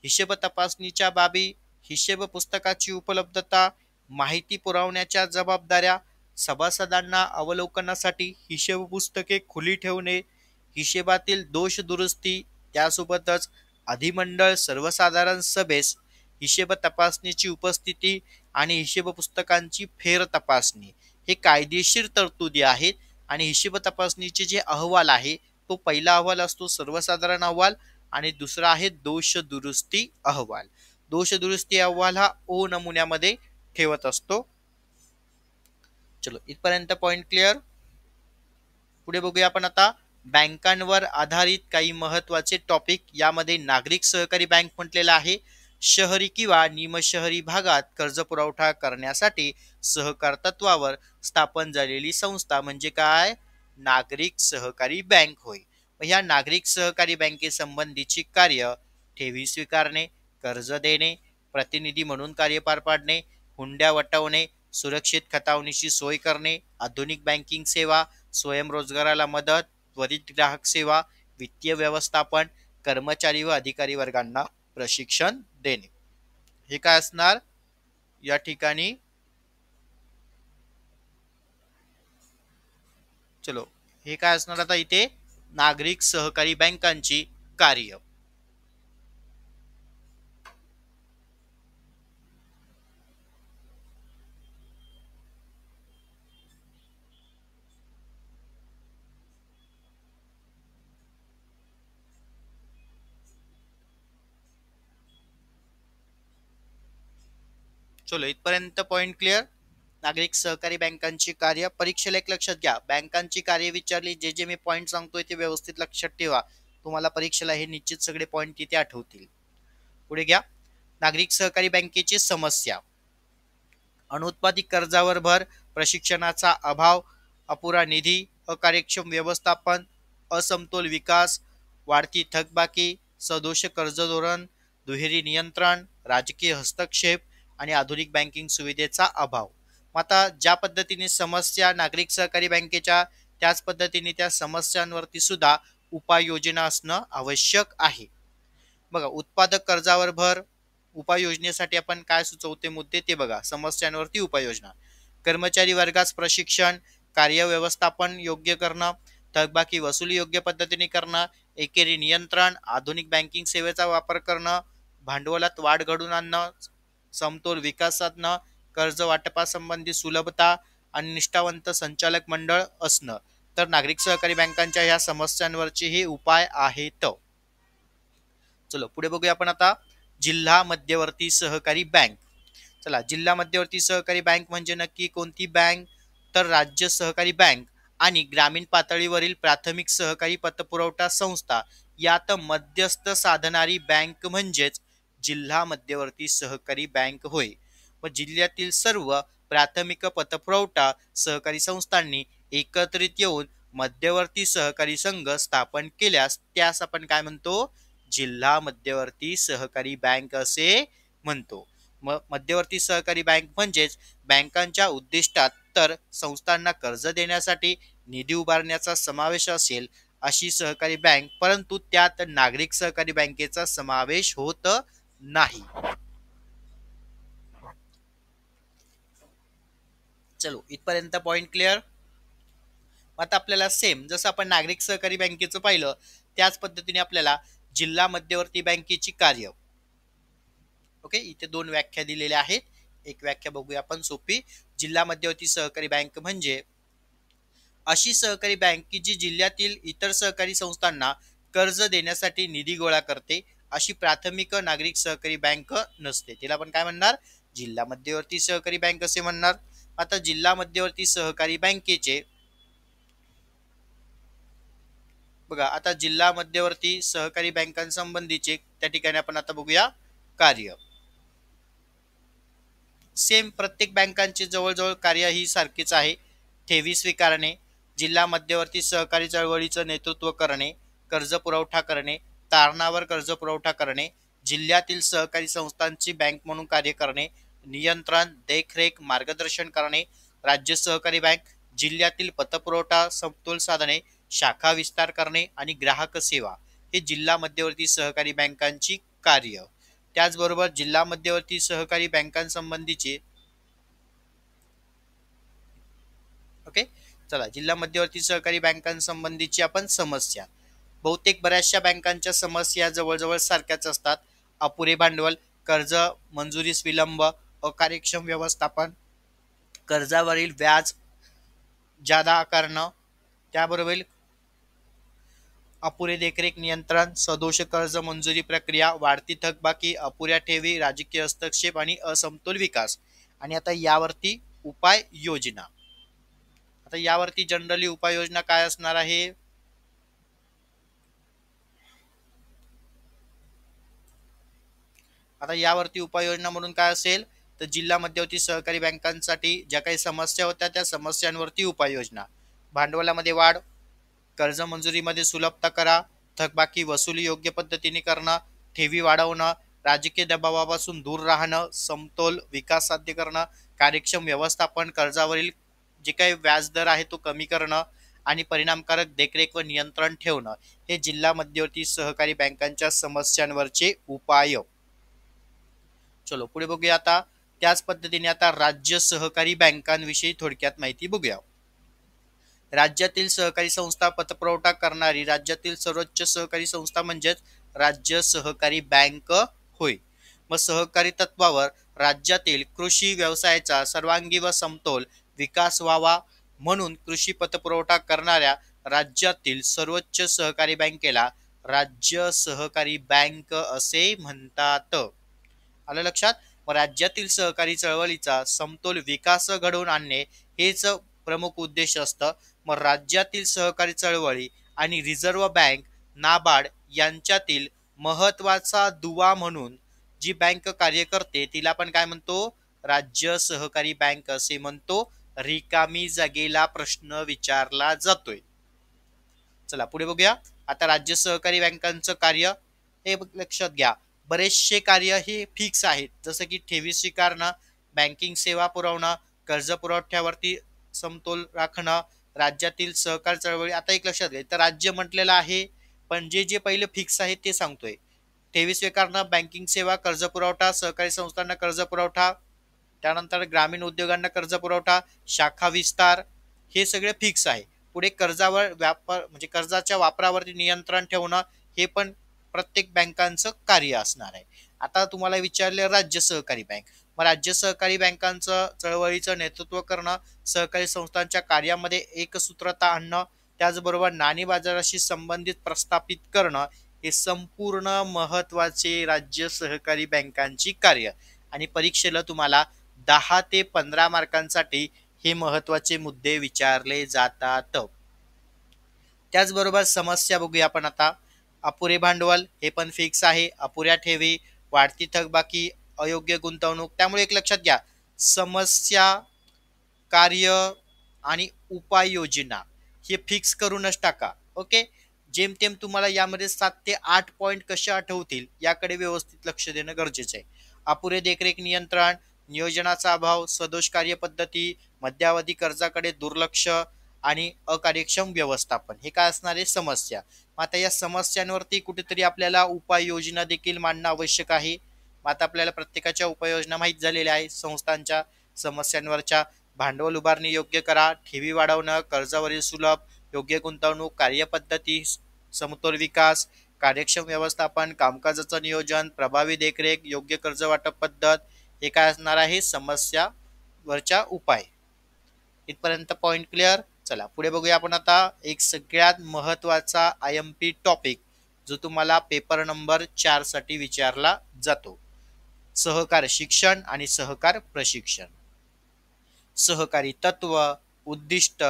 हिशेब तपासणीच्या बाबी, हिशेब पुस्तकाची उपलब्धता, माहिती पुरवण्याच्या जबाबदाऱ्या, सभासदांना अवलोकनासाठी हिशेब पुस्तके खुली ठेवणे, हिशेबातील दोष दुरुस्ती, त्यासोबतच अधिमंडळ सर्वसाधारण सभेस हिशेब तपासणीची उपस्थिती आणि हिशेब पुस्तकांची फेर तपासणी हे कायदेशीर तरतुदी आहेत. आणि हिशेब तपासणीचे जे अहवाल आहे तो पहिला अहवाल असतो सर्वसाधारण अहवाल आणि दुसरा आहे दोष दुरुस्ती अहवाल. दोष दुरुस्ती अहवाल हा ओ नमुन्यामध्ये ठेवत असतो. चलो इथपर्यंत पॉइंट क्लिअर. पुढे बघूया आपण आता बँकांवर आधारित काही महत्वाचे टॉपिक. यामध्ये नागरिक सहकारी बँक म्हटलेला आहे. शहरी किंवा निमशहरी भागात कर्ज पुरवठा करण्यासाठी सहकार तत्वावर स्थापन झालेली संस्था म्हणजे काय? नागरिक सहकारी बँक होय. ह्या नागरिक सहकारी बँकेसंबंधीची कार्य ठेवी स्वीकारणे, कर्ज देणे, प्रतिनिधी म्हणून कार्य पार पाडणे, हुंड्या वटवणे, सुरक्षित खतावणीची सोय करणे, आधुनिक बँकिंग सेवा, स्वयंरोजगाराला मदत, त्वरित ग्राहक सेवा, वित्तीय व्यवस्थापन, कर्मचारी व अधिकारी वर्गांना प्रशिक्षण देणे. हे काय असणार या ठिकाणी? चलो हे काय असणार आता इथे? नागरिक सहकारी बँकांची कार्य. चलो इथपर्यंत पॉइंट क्लिअर. नागरिक सहकारी बँकांची कार्य. परीक्षेला एक लक्षात घ्या, बँकांची कार्य विचारली, जे जे मी पॉइंट सांगतोय ते व्यवस्थित लक्षात ठेवा. तुम्हाला परीक्षेला हे निश्चित सगळे पॉइंट तिथे आठवतील. पुढे घ्या. नागरिक सहकारी बँकेची समस्या. अनुत्पादित कर्जावर भर, प्रशिक्षणाचा अभाव, अपुरा निधी, अकार्यक्षम व्यवस्थापन, असमतोल विकास, वाढती थकबाकी, सदोष कर्ज धोरण, दुहेरी नियंत्रण, राजकीय हस्तक्षेप आणि आधुनिक बँकिंग सुविधेचा अभाव. आता ज्या पद्धतीने समस्या नागरिक सहकारी बँकेच्या, त्याच पद्धतीने त्या समस्यांवरती सुद्धा उपाययोजना असणं आवश्यक आहे. बघा, उत्पादक कर्जावर भर. उपाययोजनेसाठी आपण काय सुचवते मुद्दे ते बघा. समस्यांवरती उपाययोजना. कर्मचारी वर्गास प्रशिक्षण, कार्य व्यवस्थापन योग्य करणं, थकबाकी वसुली योग्य पद्धतीने करणं, एकेरी नियंत्रण, आधुनिक बँकिंग सेवेचा वापर करणं, भांडवलात वाढ घडवून आणणं, समतोल विकास साधणं, कर्ज वाटपासंबंधी सुलभता आणि निष्ठावंत संचालक मंडळ असणं. तर नागरिक सहकारी बँकांच्या ह्या समस्यांवरचे हे उपाय आहेत. चलो पुढे बघूया आपण आता जिल्हा मध्यवर्ती सहकारी बँक. चला, जिल्हा मध्यवर्ती सहकारी बँक म्हणजे नक्की कोणती बँक? तर राज्य सहकारी बँक आणि ग्रामीण पातळीवरील प्राथमिक सहकारी पतपुरवठा संस्था यात मध्यस्थ साधणारी बँक म्हणजेच जिल्हा मध्यवर्ती सहकारी बँक होय. व जिल्ह्यातील सर्व प्राथमिक पतपुरवठा सहकारी संस्थांनी एकत्रित येऊन मध्यवर्ती सहकारी संघ स्थापन केल्यास त्यास आपण काय म्हणतो? जिल्हा मध्यवर्ती सहकारी बँक असे म्हणतो. मध्यवर्ती सहकारी बँक म्हणजेच बँकांच्या उद्दिष्टात तर संस्थांना कर्ज देण्यासाठी निधी उभारण्याचा समावेश असेल अशी सहकारी बँक, परंतु त्यात नागरिक सहकारी बँकेचा समावेश होत नाही. चलो इथपर्यंत पॉइंट क्लिअर. आता आपल्याला सेम जसं आपण नागरिक सहकारी बँकेचं पाहिलं त्याच पद्धतीने आपल्याला जिल्हा मध्यवर्ती बँकेची कार्य. ओके, इथे दोन व्याख्या दिलेल्या आहेत. एक व्याख्या बघूया आपण सोपी. जिल्हा मध्यवर्ती सहकारी बँक म्हणजे अशी सहकारी बँक की जी जिल्ह्यातील इतर सहकारी संस्थांना कर्ज देण्यासाठी निधी गोळा करते. अशी प्राथमिक नागरिक सहकारी बँक नसते. तिला आपण काय म्हणणार? जिल्हा मध्यवर्ती सहकारी बँक असे म्हणणार. आता जिल्हा मध्यवर्ती सहकारी बँकेचे बघा, आता जिल्हा मध्यवर्ती सहकारी बँकांसंबंधीचे त्या ठिकाणी आपण आता बघूया कार्य. सेम प्रत्येक बँकांचे जवळजवळ कार्य ही सारखीच आहे. ठेवी स्वीकारणे, जिल्हा मध्यवर्ती सहकारी चळवळीचं नेतृत्व करणे, कर्ज पुरवठा करणे, तारणावर कर्ज पुरवठा करणे, जिल्ह्यातील सहकारी संस्थांची बँक म्हणून कार्य करणे, नियंत्रण, देखरेख, मार्गदर्शन करणे, राज्य सहकारी बँक, जिल्ह्यातील पतपुरवठा समतोल साधणे, शाखा विस्तार करणे आणि ग्राहक सेवा हे जिल्हा मध्यवर्ती सहकारी बँकांची कार्य. त्याचबरोबर जिल्हा मध्यवर्ती सहकारी बँकांसंबंधीचे ओके. चला, जिल्हा मध्यवर्ती सहकारी बँकांसंबंधीची आपण समस्या. बहुतेक बऱ्याचशा बँकांच्या समस्या जवळजवळ सारख्याच असतात. अपुरे भांडवल, कर्ज मंजुरीस विलंब, अकार्यक्षम व्यवस्थापन, कर्जावरील व्याज जादा आकारणं, त्याबरोबर अपुरे देखरेख नियंत्रण, सदोष कर्ज मंजुरी प्रक्रिया, वाढती थकबाकी, अपुऱ्या ठेवी, राजकीय हस्तक्षेप आणि असमतोल विकास. आणि आता यावरती उपाययोजना. आता यावरती जनरली उपाययोजना काय असणार आहे? आता यावरती उपाययोजना म्हणून काय असेल तर जिल्हा मध्यवर्ती सहकारी बँकांसाठी ज्या काही समस्या होत्या त्या समस्यांवरती उपाययोजना. भांडवलामध्ये वाढ, कर्ज मंजुरीमध्ये सुलभता करा, थकबाकी वसुली योग्य पद्धतीने करणं, ठेवी वाढवणं, राजकीय दबावापासून दूर राहणं, समतोल विकास साध्य करणं, कार्यक्षम व्यवस्थापन, कर्जावरील जे काही व्याजदर आहे तो कमी करणं आणि परिणामकारक देखरेख व नियंत्रण ठेवणं हे जिल्हा मध्यवर्ती सहकारी बँकांच्या समस्यांवरचे उपाय. चलो पुढे बघूया. आता त्याच पद्धतीने आता राज्य सहकारी बँकांविषयी थोडक्यात माहिती बघूया. राज्यातील सहकारी संस्था पतपुरवठा करणारी राज्यातील सर्वोच्च सहकारी संस्था म्हणजेच राज्य सहकारी बँक होय. मग सहकारी तत्वावर राज्यातील कृषी व्यवसायाचा सर्वांगी व समतोल विकास व्हावा म्हणून कृषी पतपुरवठा करणाऱ्या राज्यातील सर्वोच्च सहकारी बँकेला राज्य सहकारी बँक असे म्हणतात. आलं लक्षात? मग राज्यातील सहकारी चळवळीचा समतोल विकास घडवून आणणे हेच प्रमुख उद्देश असतं. मग राज्यातील सहकारी चळवळी आणि रिझर्व्ह बँक नाबार्ड यांच्यातील महत्वाचा दुवा म्हणून जी बँक कार्य करते तिला आपण काय म्हणतो? राज्य सहकारी बँक असे म्हणतो. रिकामी जागेला प्रश्न विचारला जातोय. चला पुढे बघूया. आता राज्य सहकारी बँकांचं कार्य हे लक्षात घ्या. बरेचसे कार्य हे फिक्स आहेत, जसं की ठेवी स्वीकारणं, बँकिंग सेवा पुरवणं, कर्ज पुरवठ्यावरती समतोल राखणं, राज्यातील सहकार चळवळी. आता एक लक्षात घ्या, तर राज्य म्हटलेलं आहे पण जे जे पहिले फिक्स आहे ते सांगतोय. ठेवी स्वीकारणं, बँकिंग सेवा, कर्ज पुरवठा, सहकारी संस्थांना कर्ज पुरवठा, त्यानंतर ग्रामीण उद्योगांना कर्ज पुरवठा, शाखा विस्तार, हे सगळे फिक्स आहे. पुढे कर्जावर व्यापार म्हणजे कर्जाच्या वापरावरती नियंत्रण ठेवणं हे पण प्रत्येक बँकांचं कार्य असणार आहे. आता तुम्हाला विचारले राज्य सहकारी बँक. मग राज्य सहकारी बँकांचं चळवळीचं नेतृत्व करणं, सहकारी संस्थांच्या कार्यामध्ये एकसूत्रता आणणं, त्याचबरोबर नाणी बाजाराशी संबंधित प्रस्थापित करणं हे संपूर्ण महत्वाचे राज्य सहकारी बँकांची कार्य. आणि परीक्षेला तुम्हाला 10 ते 15 मार्कांसाठी हे महत्वाचे मुद्दे विचारले जातात. त्याचबरोबर समस्या बघूया आपण आता. अपुरे भांडवल हे पण फिक्स आहे, अपुऱ्या ठेवी, वाढती थकबाकी, अयोग्य गुंतवणूक. त्यामुळे एक लक्षात घ्या, समस्या, कार्य आणि उपाययोजना हे फिक्स करूनच टाका. ओके. जेमतेम तुम्हाला यामध्ये 7 ते 8 पॉईंट कसे आठवतील याकडे व्यवस्थित लक्ष देणं गरजेचं आहे. अपुरे देखरेख नियंत्रण, नियोजनाचा अभाव, सदोष कार्यपद्धती, मध्यावधी कर्जाकडे दुर्लक्ष आणि अकार्यक्षम व्यवस्थापन हे काय असणार आहे? समस्या. आता या समस्यांवरती कुठेतरी आपल्याला उपाययोजना देखील मांडणं आवश्यक आहे. आता आपल्याला प्रत्येकाच्या उपाययोजना माहीत झालेल्या आहे. संस्थांच्या समस्यांवरच्या भांडवल उभारणी योग्य करा, ठेवी वाढवणं, कर्जावरील सुलभ, योग्य गुंतवणूक, कार्यपद्धती, समतोल विकास, कार्यक्षम व्यवस्थापन, कामकाजाचं नियोजन, प्रभावी देखरेख, योग्य कर्ज वाटप पद्धत हे काय असणार आहे? समस्यावरच्या उपाय. इथपर्यंत पॉइंट क्लिअर. चला पुढे बघूया आपण आता एक सगळ्यात महत्वाचा IMP टॉपिक जो तुम्हाला पेपर नंबर 4 साठी विचारला जातो. सहकार शिक्षण आणि सहकार प्रशिक्षण. सहकारी तत्व, उद्दिष्ट,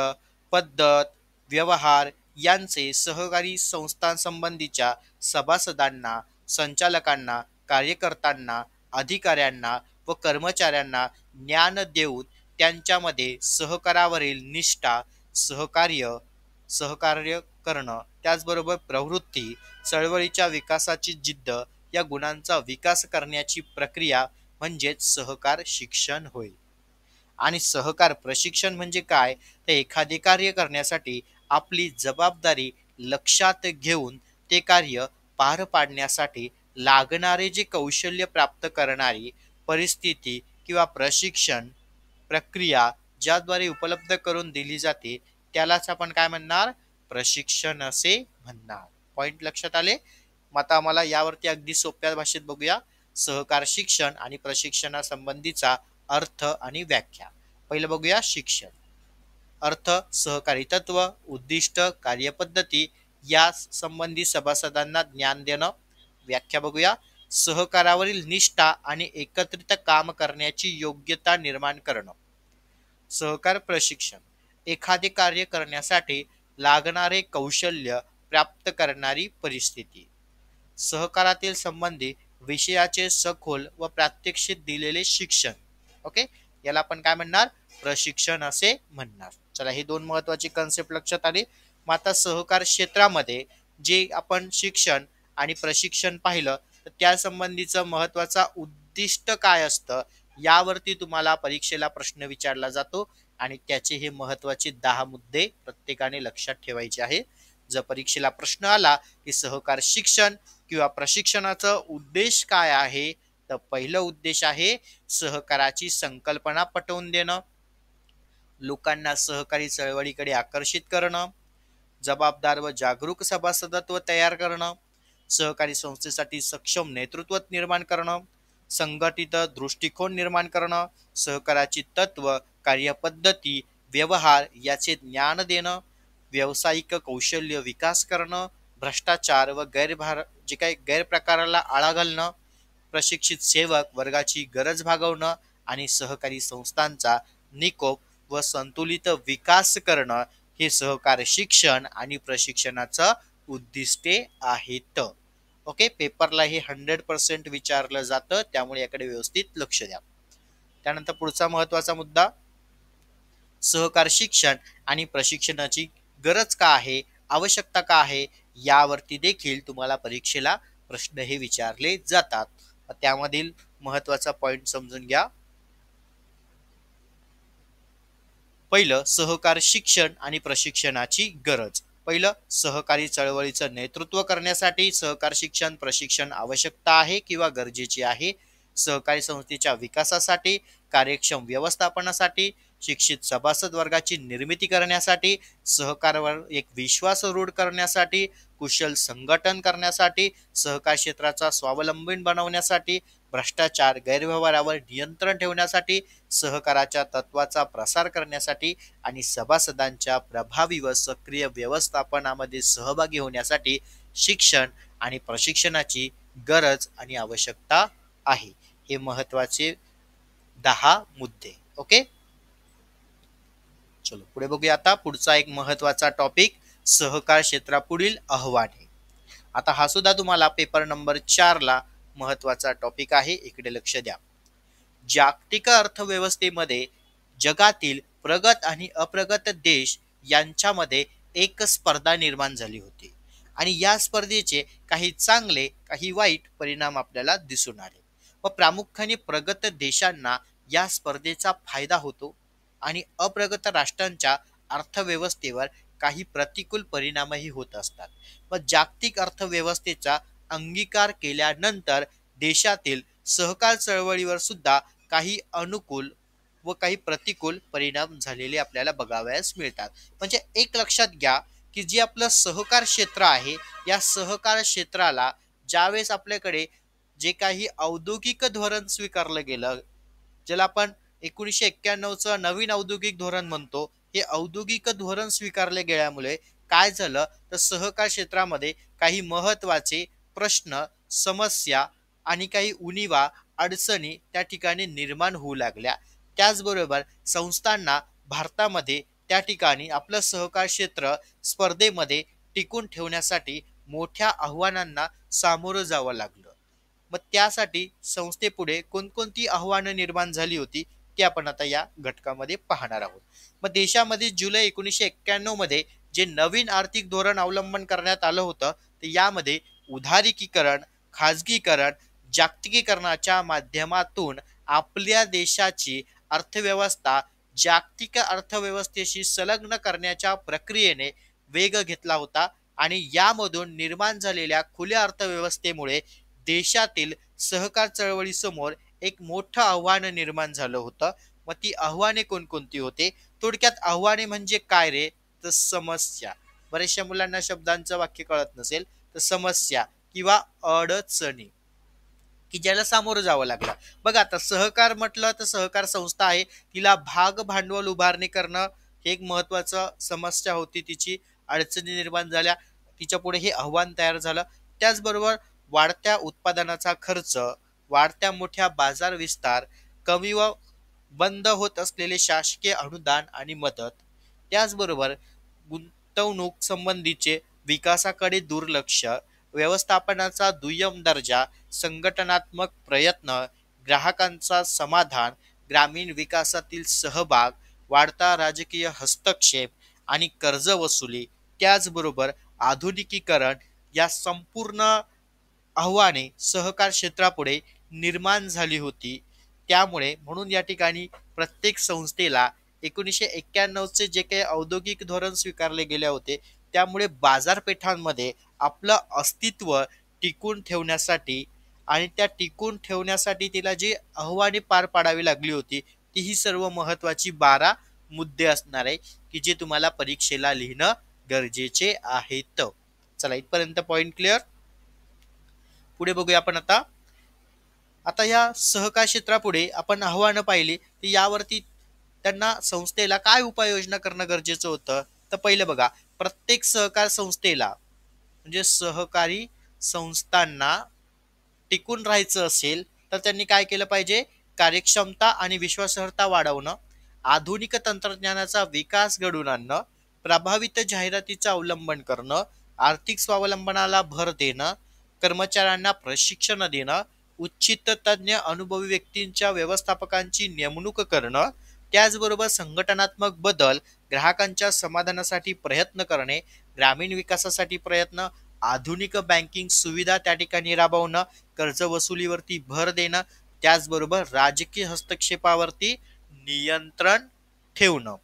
पद्धत, व्यवहार यांचे सहकारी संस्थांसंबंधीच्या सभासदांना, संचालकांना, कार्यकर्त्यांना, अधिकाऱ्यांना व कर्मचाऱ्यांना ज्ञान देऊन त्यांच्यामध्ये सहकारावरील निष्ठा, सहकार्य करणं, त्याचबरोबर प्रवृत्ती, चळवळीच्या विकासाची जिद्द या गुणांचा विकास करण्याची प्रक्रिया म्हणजेच सहकार शिक्षण होय. आणि सहकार प्रशिक्षण म्हणजे काय? तर एखादे कार्य करण्यासाठी आपली जबाबदारी लक्षात घेऊन ते कार्य पार पाडण्यासाठी लागणारे जे कौशल्य प्राप्त करणारी परिस्थिती किंवा प्रशिक्षण प्रक्रिया ज्याद्वारे उपलब्ध करून दिली जाते त्यालाच आपण काय म्हणणार? प्रशिक्षण असे म्हणणार. पॉइंट लक्षात आले? मग आता आम्हाला यावरती अगदी सोप्या भाषेत बघूया. सहकार शिक्षण आणि प्रशिक्षणासंबंधीचा अर्थ आणि व्याख्या. पहिलं बघूया शिक्षण. अर्थ: सहकारी तत्व, उद्दिष्ट, कार्यपद्धती या संबंधी सभासदांना ज्ञान देणं. व्याख्या बघूया. सहकारावरील निष्ठा आणि एकत्रित काम करण्याची योग्यता निर्माण करणं. सहकार प्रशिक्षण: एखादे कार्य करण्यासाठी लागणारे कौशल्य प्राप्त करणारी परिस्थिती. सहकारातील संबंधी विषयाचे सखोल व प्रात्यक्षिक दिलेले शिक्षण. ओके, याला आपण काय म्हणणार? प्रशिक्षण असे म्हणणार. चला, हे दोन महत्वाची कन्सेप्ट लक्षात आली. मग आता सहकार क्षेत्रामध्ये जे आपण शिक्षण आणि प्रशिक्षण पाहिलं, तर त्या संबंधीचं महत्वाचा उद्दिष्ट काय असतं यावरती तुम्हाला परीक्षेला प्रश्न विचारला जातो आणि त्याचे हे महत्वाचे 10 मुद्दे प्रत्येकाने लक्षात ठेवायचे आहे. जर परीक्षेला प्रश्न आला की सहकार शिक्षण किंवा प्रशिक्षणाचा उद्देश काय आहे, तर पहिलं उद्देश आहे सहकाराची संकल्पना पटवून देणं, लोकांना सहकारी चळवळीकडे आकर्षित करणं, जबाबदार व जागरूक सभासदत्व तयार करणं, सहकारी संस्थेसाठी सक्षम नेतृत्व निर्माण करणं, संघटित दृष्टिकोन निर्माण करणं, सहकाराची तत्व, कार्यपद्धती, व्यवहार याचे ज्ञान देणं, व्यावसायिक कौशल्य विकास करणं, भ्रष्टाचार व जे काही गैरप्रकाराला आळा घालणं, प्रशिक्षित सेवक वर्गाची गरज भागवणं आणि सहकारी संस्थांचा निकोप व संतुलित विकास करणं हे सहकार शिक्षण आणि प्रशिक्षणाचं उद्दिष्टे आहेत. ओके, पेपरला हे 100% विचारलं जातं, त्यामुळे याकडे व्यवस्थित लक्ष द्या. त्यानंतर पुढचा महत्वाचा मुद्दा, सहकार शिक्षण आणि प्रशिक्षणाची गरज का आहे, आवश्यकता का आहे, यावरती देखील तुम्हाला परीक्षेला प्रश्न हे विचारले जातात. त्यामधील महत्वाचा पॉइंट समजून घ्या. पहिलं, सहकार शिक्षण आणि प्रशिक्षणाची गरज. पहिलं, सहकारी चळवळीचं नेतृत्व करण्यासाठी सहकार शिक्षण प्रशिक्षण आवश्यकता आहे किंवा गरजेची आहे. सहकारी संस्थेच्या विकासासाठी, कार्यक्षम व्यवस्थापनासाठी, शिक्षित सभासद वर्गाची निर्मिती करण्यासाठी, सहकारावर एक विश्वास रूढ करण्यासाठी, कुशल संघटन करण्यासाठी, सहकार क्षेत्राचा स्वावलंबी बनवण्यासाठी, भ्रष्टाचार गैरव्यवहारावर नियंत्रण ठेवण्यासाठी, सहकाराच्या तत्वाचा प्रसार करण्यासाठी आणि सभासदांच्या प्रभावी व सक्रिय व्यवस्थापनामध्ये सहभागी होण्यासाठी शिक्षण आणि प्रशिक्षणाची गरज आणि आवश्यकता आहे. हे महत्वाचे 10 मुद्दे. ओके, चलो पुढे बघूया. आता पुढचा एक महत्वाचा टॉपिक, सहकार क्षेत्रापुढील आव्हाने. आता हा सुद्धा तुम्हाला पेपर नंबर 4 ला महत्वाचा टॉपिक आहे. इकडे लक्ष द्या. जागतिक अर्थव्यवस्थेमध्ये जगातील प्रगत आणि अप्रगत देश यांच्यामध्ये एक स्पर्धा निर्माण झाली होती आणि या स्पर्धेचे काही चांगले काही वाईट परिणाम आपल्याला दिसून आले व प्रामुख्याने प्रगत देशांना या स्पर्धेचा फायदा होतो आणि अप्रगत राष्ट्रांच्या अर्थव्यवस्थेवर काही प्रतिकूल परिणामही होत असतात. व जागतिक अर्थव्यवस्थेचा अंगीकार केल्यानंतर देशातील सहकार चळवळीवर सुद्धा काही अनुकूल व काही प्रतिकूल परिणाम झालेले आपल्याला बघावयास मिळतात. म्हणजे एक लक्षात घ्या की जे आपलं सहकार क्षेत्र आहे, या सहकार क्षेत्राला ज्यावेळेस आपल्याकडे जे काही औद्योगिक धोरण स्वीकारलं गेलं, ज्याला आपण 1991चं नवीन औद्योगिक धोरण म्हणतो, हे औद्योगिक धोरण स्वीकारले गेल्यामुळे काय झालं, तर सहकार क्षेत्रामध्ये काही महत्वाचे प्रश्न, समस्या आणि काही उणिवा, अडचणी त्या ठिकाणी निर्माण होऊ लागल्या. त्याचबरोबर संस्थांना भारतामध्ये त्या ठिकाणी आपलं सहकार क्षेत्र स्पर्धेमध्ये टिकून ठेवण्यासाठी मोठ्या आव्हानांना सामोरं जावं लागलं. मग त्यासाठी संस्थेपुढे कोणकोणती आव्हानं निर्माण झाली होती ते आपण आता या घटकामध्ये पाहणार आहोत. मग देशामध्ये जुलै 1991 मध्ये जे नवीन आर्थिक धोरण अवलंबन करण्यात आलं होतं, तर यामध्ये उदारीकरण, खाजगीकरण, जागतिकीकरणाच्या माध्यमातून आपल्या देशाची अर्थव्यवस्था जागतिक अर्थव्यवस्थेशी संलग्न करण्याच्या प्रक्रियेने वेग घेतला होता आणि यामधून निर्माण झालेल्या खुल्या अर्थव्यवस्थेमुळे देशातील सहकार चळवळीसमोर एक मोठं आव्हान निर्माण झालं होतं. मग ती आव्हाने कोणकोणती होते? थोडक्यात आव्हाने म्हणजे काय रे, तर समस्या. बऱ्याचशा मुलांना शब्दांचं वाक्य कळत नसेल, तर समस्या किंवा अडचणी की ज्याला सामोरं जावं लागलं. बघा आता सहकार म्हटलं तर सहकार संस्था आहे, तिला भाग भांडवल उभारणी करणं हे एक महत्वाचं समस्या होती तिची. अडचणी निर्माण झाल्या, तिच्या पुढे हे आव्हान तयार झालं. त्याचबरोबर वाढत्या उत्पादनाचा खर्च, वाढत्या मोठ्या बाजार विस्तार, कमी व बंद होत असलेले शासकीय अनुदान आणि मदत, त्याचबरोबर गुंतवणूक संबंधीचे विकासाकडे दुर्लक्ष, व्यवस्थापनाचा दुय्यम दर्जा, संघटनात्मक प्रयत्न, ग्राहकांचा समाधान, ग्रामीण विकासातील सहभाग, वाढता राजकीय हस्तक्षेप आणि कर्ज वसुली, त्याचबरोबर आधुनिकीकरण या संपूर्ण आव्हाने सहकार क्षेत्रापुढे निर्माण झाली होती. त्यामुळे म्हणून या ठिकाणी प्रत्येक संस्थेला 1991चे जे काही औद्योगिक धोरण स्वीकारले गेले होते, त्यामुळे बाजारपेठांमध्ये आपलं अस्तित्व टिकून ठेवण्यासाठी आणि त्या टिकून ठेवण्यासाठी तिला जी आव्हाने पार पाडावी लागली होती, ती ही सर्व महत्वाची 12 मुद्दे असणार आहे की जे तुम्हाला परीक्षेला लिहिणं गरजेचे आहेत. चला इथपर्यंत पॉइंट क्लिअर. पुढे बघूया आपण आता. आता या सहकार क्षेत्रापुढे आपण आव्हानं पाहिली, तर यावरती त्यांना संस्थेला काय उपाययोजना करणं गरजेचं होतं. तर पहिलं बघा, प्रत्येक सहकार संस्थेला म्हणजे सहकारी संस्थांना टिकून राहायचं असेल तर त्यांनी काय केलं पाहिजे, कार्यक्षमता आणि विश्वासार्हता वाढवणं, आधुनिक तंत्रज्ञानाचा विकास घडवून आणणं, प्रभावित जाहिरातीचं अवलंबन करणं, आर्थिक स्वावलंबनाला भर देणं, कर्मचाऱ्यांना प्रशिक्षण देणं, उच्चित तज्ञ अनुभवी व्यक्तींच्या व्यवस्थापकांची नेमणूक करणं, त्याचबरोबर संघटनात्मक बदल, ग्राहकांच्या समाधानासाठी प्रयत्न करणे, ग्रामीण विकासासाठी प्रयत्न, आधुनिक बँकिंग सुविधा त्या ठिकाणी राबवणं, कर्ज वसुलीवरती भर देणं, त्याचबरोबर राजकीय हस्तक्षेपावरती नियंत्रण ठेवणं,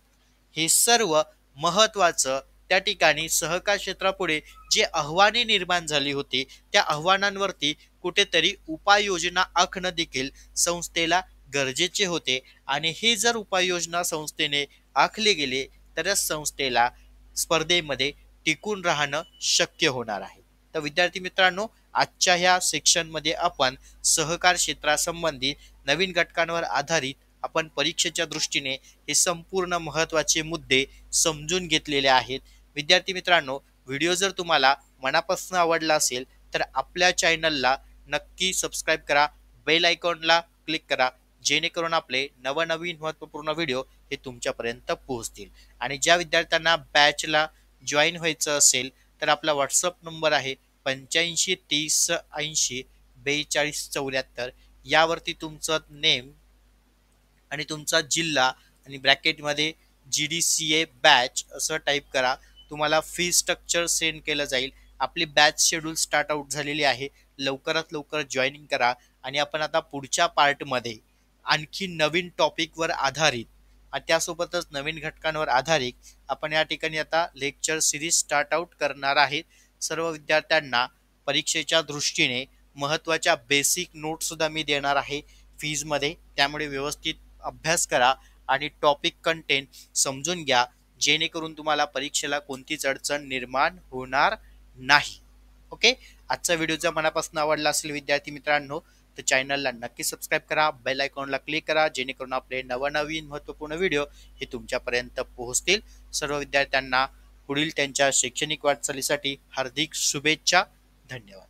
हे सर्व महत्वाचं त्या ठिकाणी सहकार क्षेत्रापुढे जे आव्हाने निर्माण झाली होती, त्या आव्हानांवरती कुठेतरी उपाययोजना आखणं देखील संस्थेला गरजेचे होते. आणि हे जर उपाययोजना संस्थेने आखले गेले तरच संस्थेला स्पर्धेमध्ये टिकून राहणं शक्य होणार आहे. तर विद्यार्थी मित्रांनो, आजच्या ह्या सेक्शनमध्ये आपण सहकार क्षेत्रासंबंधी नवीन घटकांवर आधारित आपण परीक्षेच्या दृष्टीने हे संपूर्ण महत्त्वाचे मुद्दे समजून घेतलेले आहेत. विद्यार्थी मित्रांनो, व्हिडिओ जर तुम्हाला मनापासून आवडला असेल तर आपल्या चॅनलला नक्की सबस्क्राईब करा, बेल आयकॉनला क्लिक करा, जेणेकरून आपले नवनवीन महत्त्वपूर्ण व्हिडिओ हे तुमच्यापर्यंत पोहोचतील. आणि ज्या विद्यार्थ्यांना बॅचला जॉईन व्हायचं असेल तर आपला व्हॉट्सअप नंबर आहे 8530804274. यावरती तुमचं नेम आणि तुमचा जिल्हा आणि ब्रॅकेटमध्ये GDCA बॅच असं टाईप करा. तुम्हाला फी स्ट्रक्चर सेंड केलं जाईल. आपली बॅच शेड्यूल स्टार्ट आउट झालेली आहे, लवकरात लवकर जॉईनिंग करा. आणि आपण आता पुढच्या पार्टमध्ये आणखी नवीन टॉपिकवर आधारित आणि त्यासोबतच नवीन घटकांवर आधारित आपण या ठिकाणी आता लेक्चर सिरीज स्टार्ट आउट करणार आहेत. सर्व विद्यार्थ्यांना परीक्षेच्या दृष्टीने महत्त्वाच्या बेसिक नोट्ससुद्धा मी देणार आहे फीजमध्ये. त्यामुळे व्यवस्थित अभ्यास करा आणि टॉपिक कंटेंट समजून घ्या, जेणेकरून तुम्हाला परीक्षेला कोणतीच अडचण निर्माण होणार नाही. ओके, आजचा व्हिडिओ जर मनापासून आवडला असेल विद्यार्थी मित्रांनो तर चॅनलला नक्की सबस्क्राईब करा, बेल आयकॉनला क्लिक करा, जेणेकरून आपले नवनवीन महत्त्वपूर्ण व्हिडिओ हे तुमच्यापर्यंत पोहोचतील. सर्व विद्यार्थ्यांना पुढील त्यांच्या शैक्षणिक वाटचालीसाठी हार्दिक शुभेच्छा. धन्यवाद.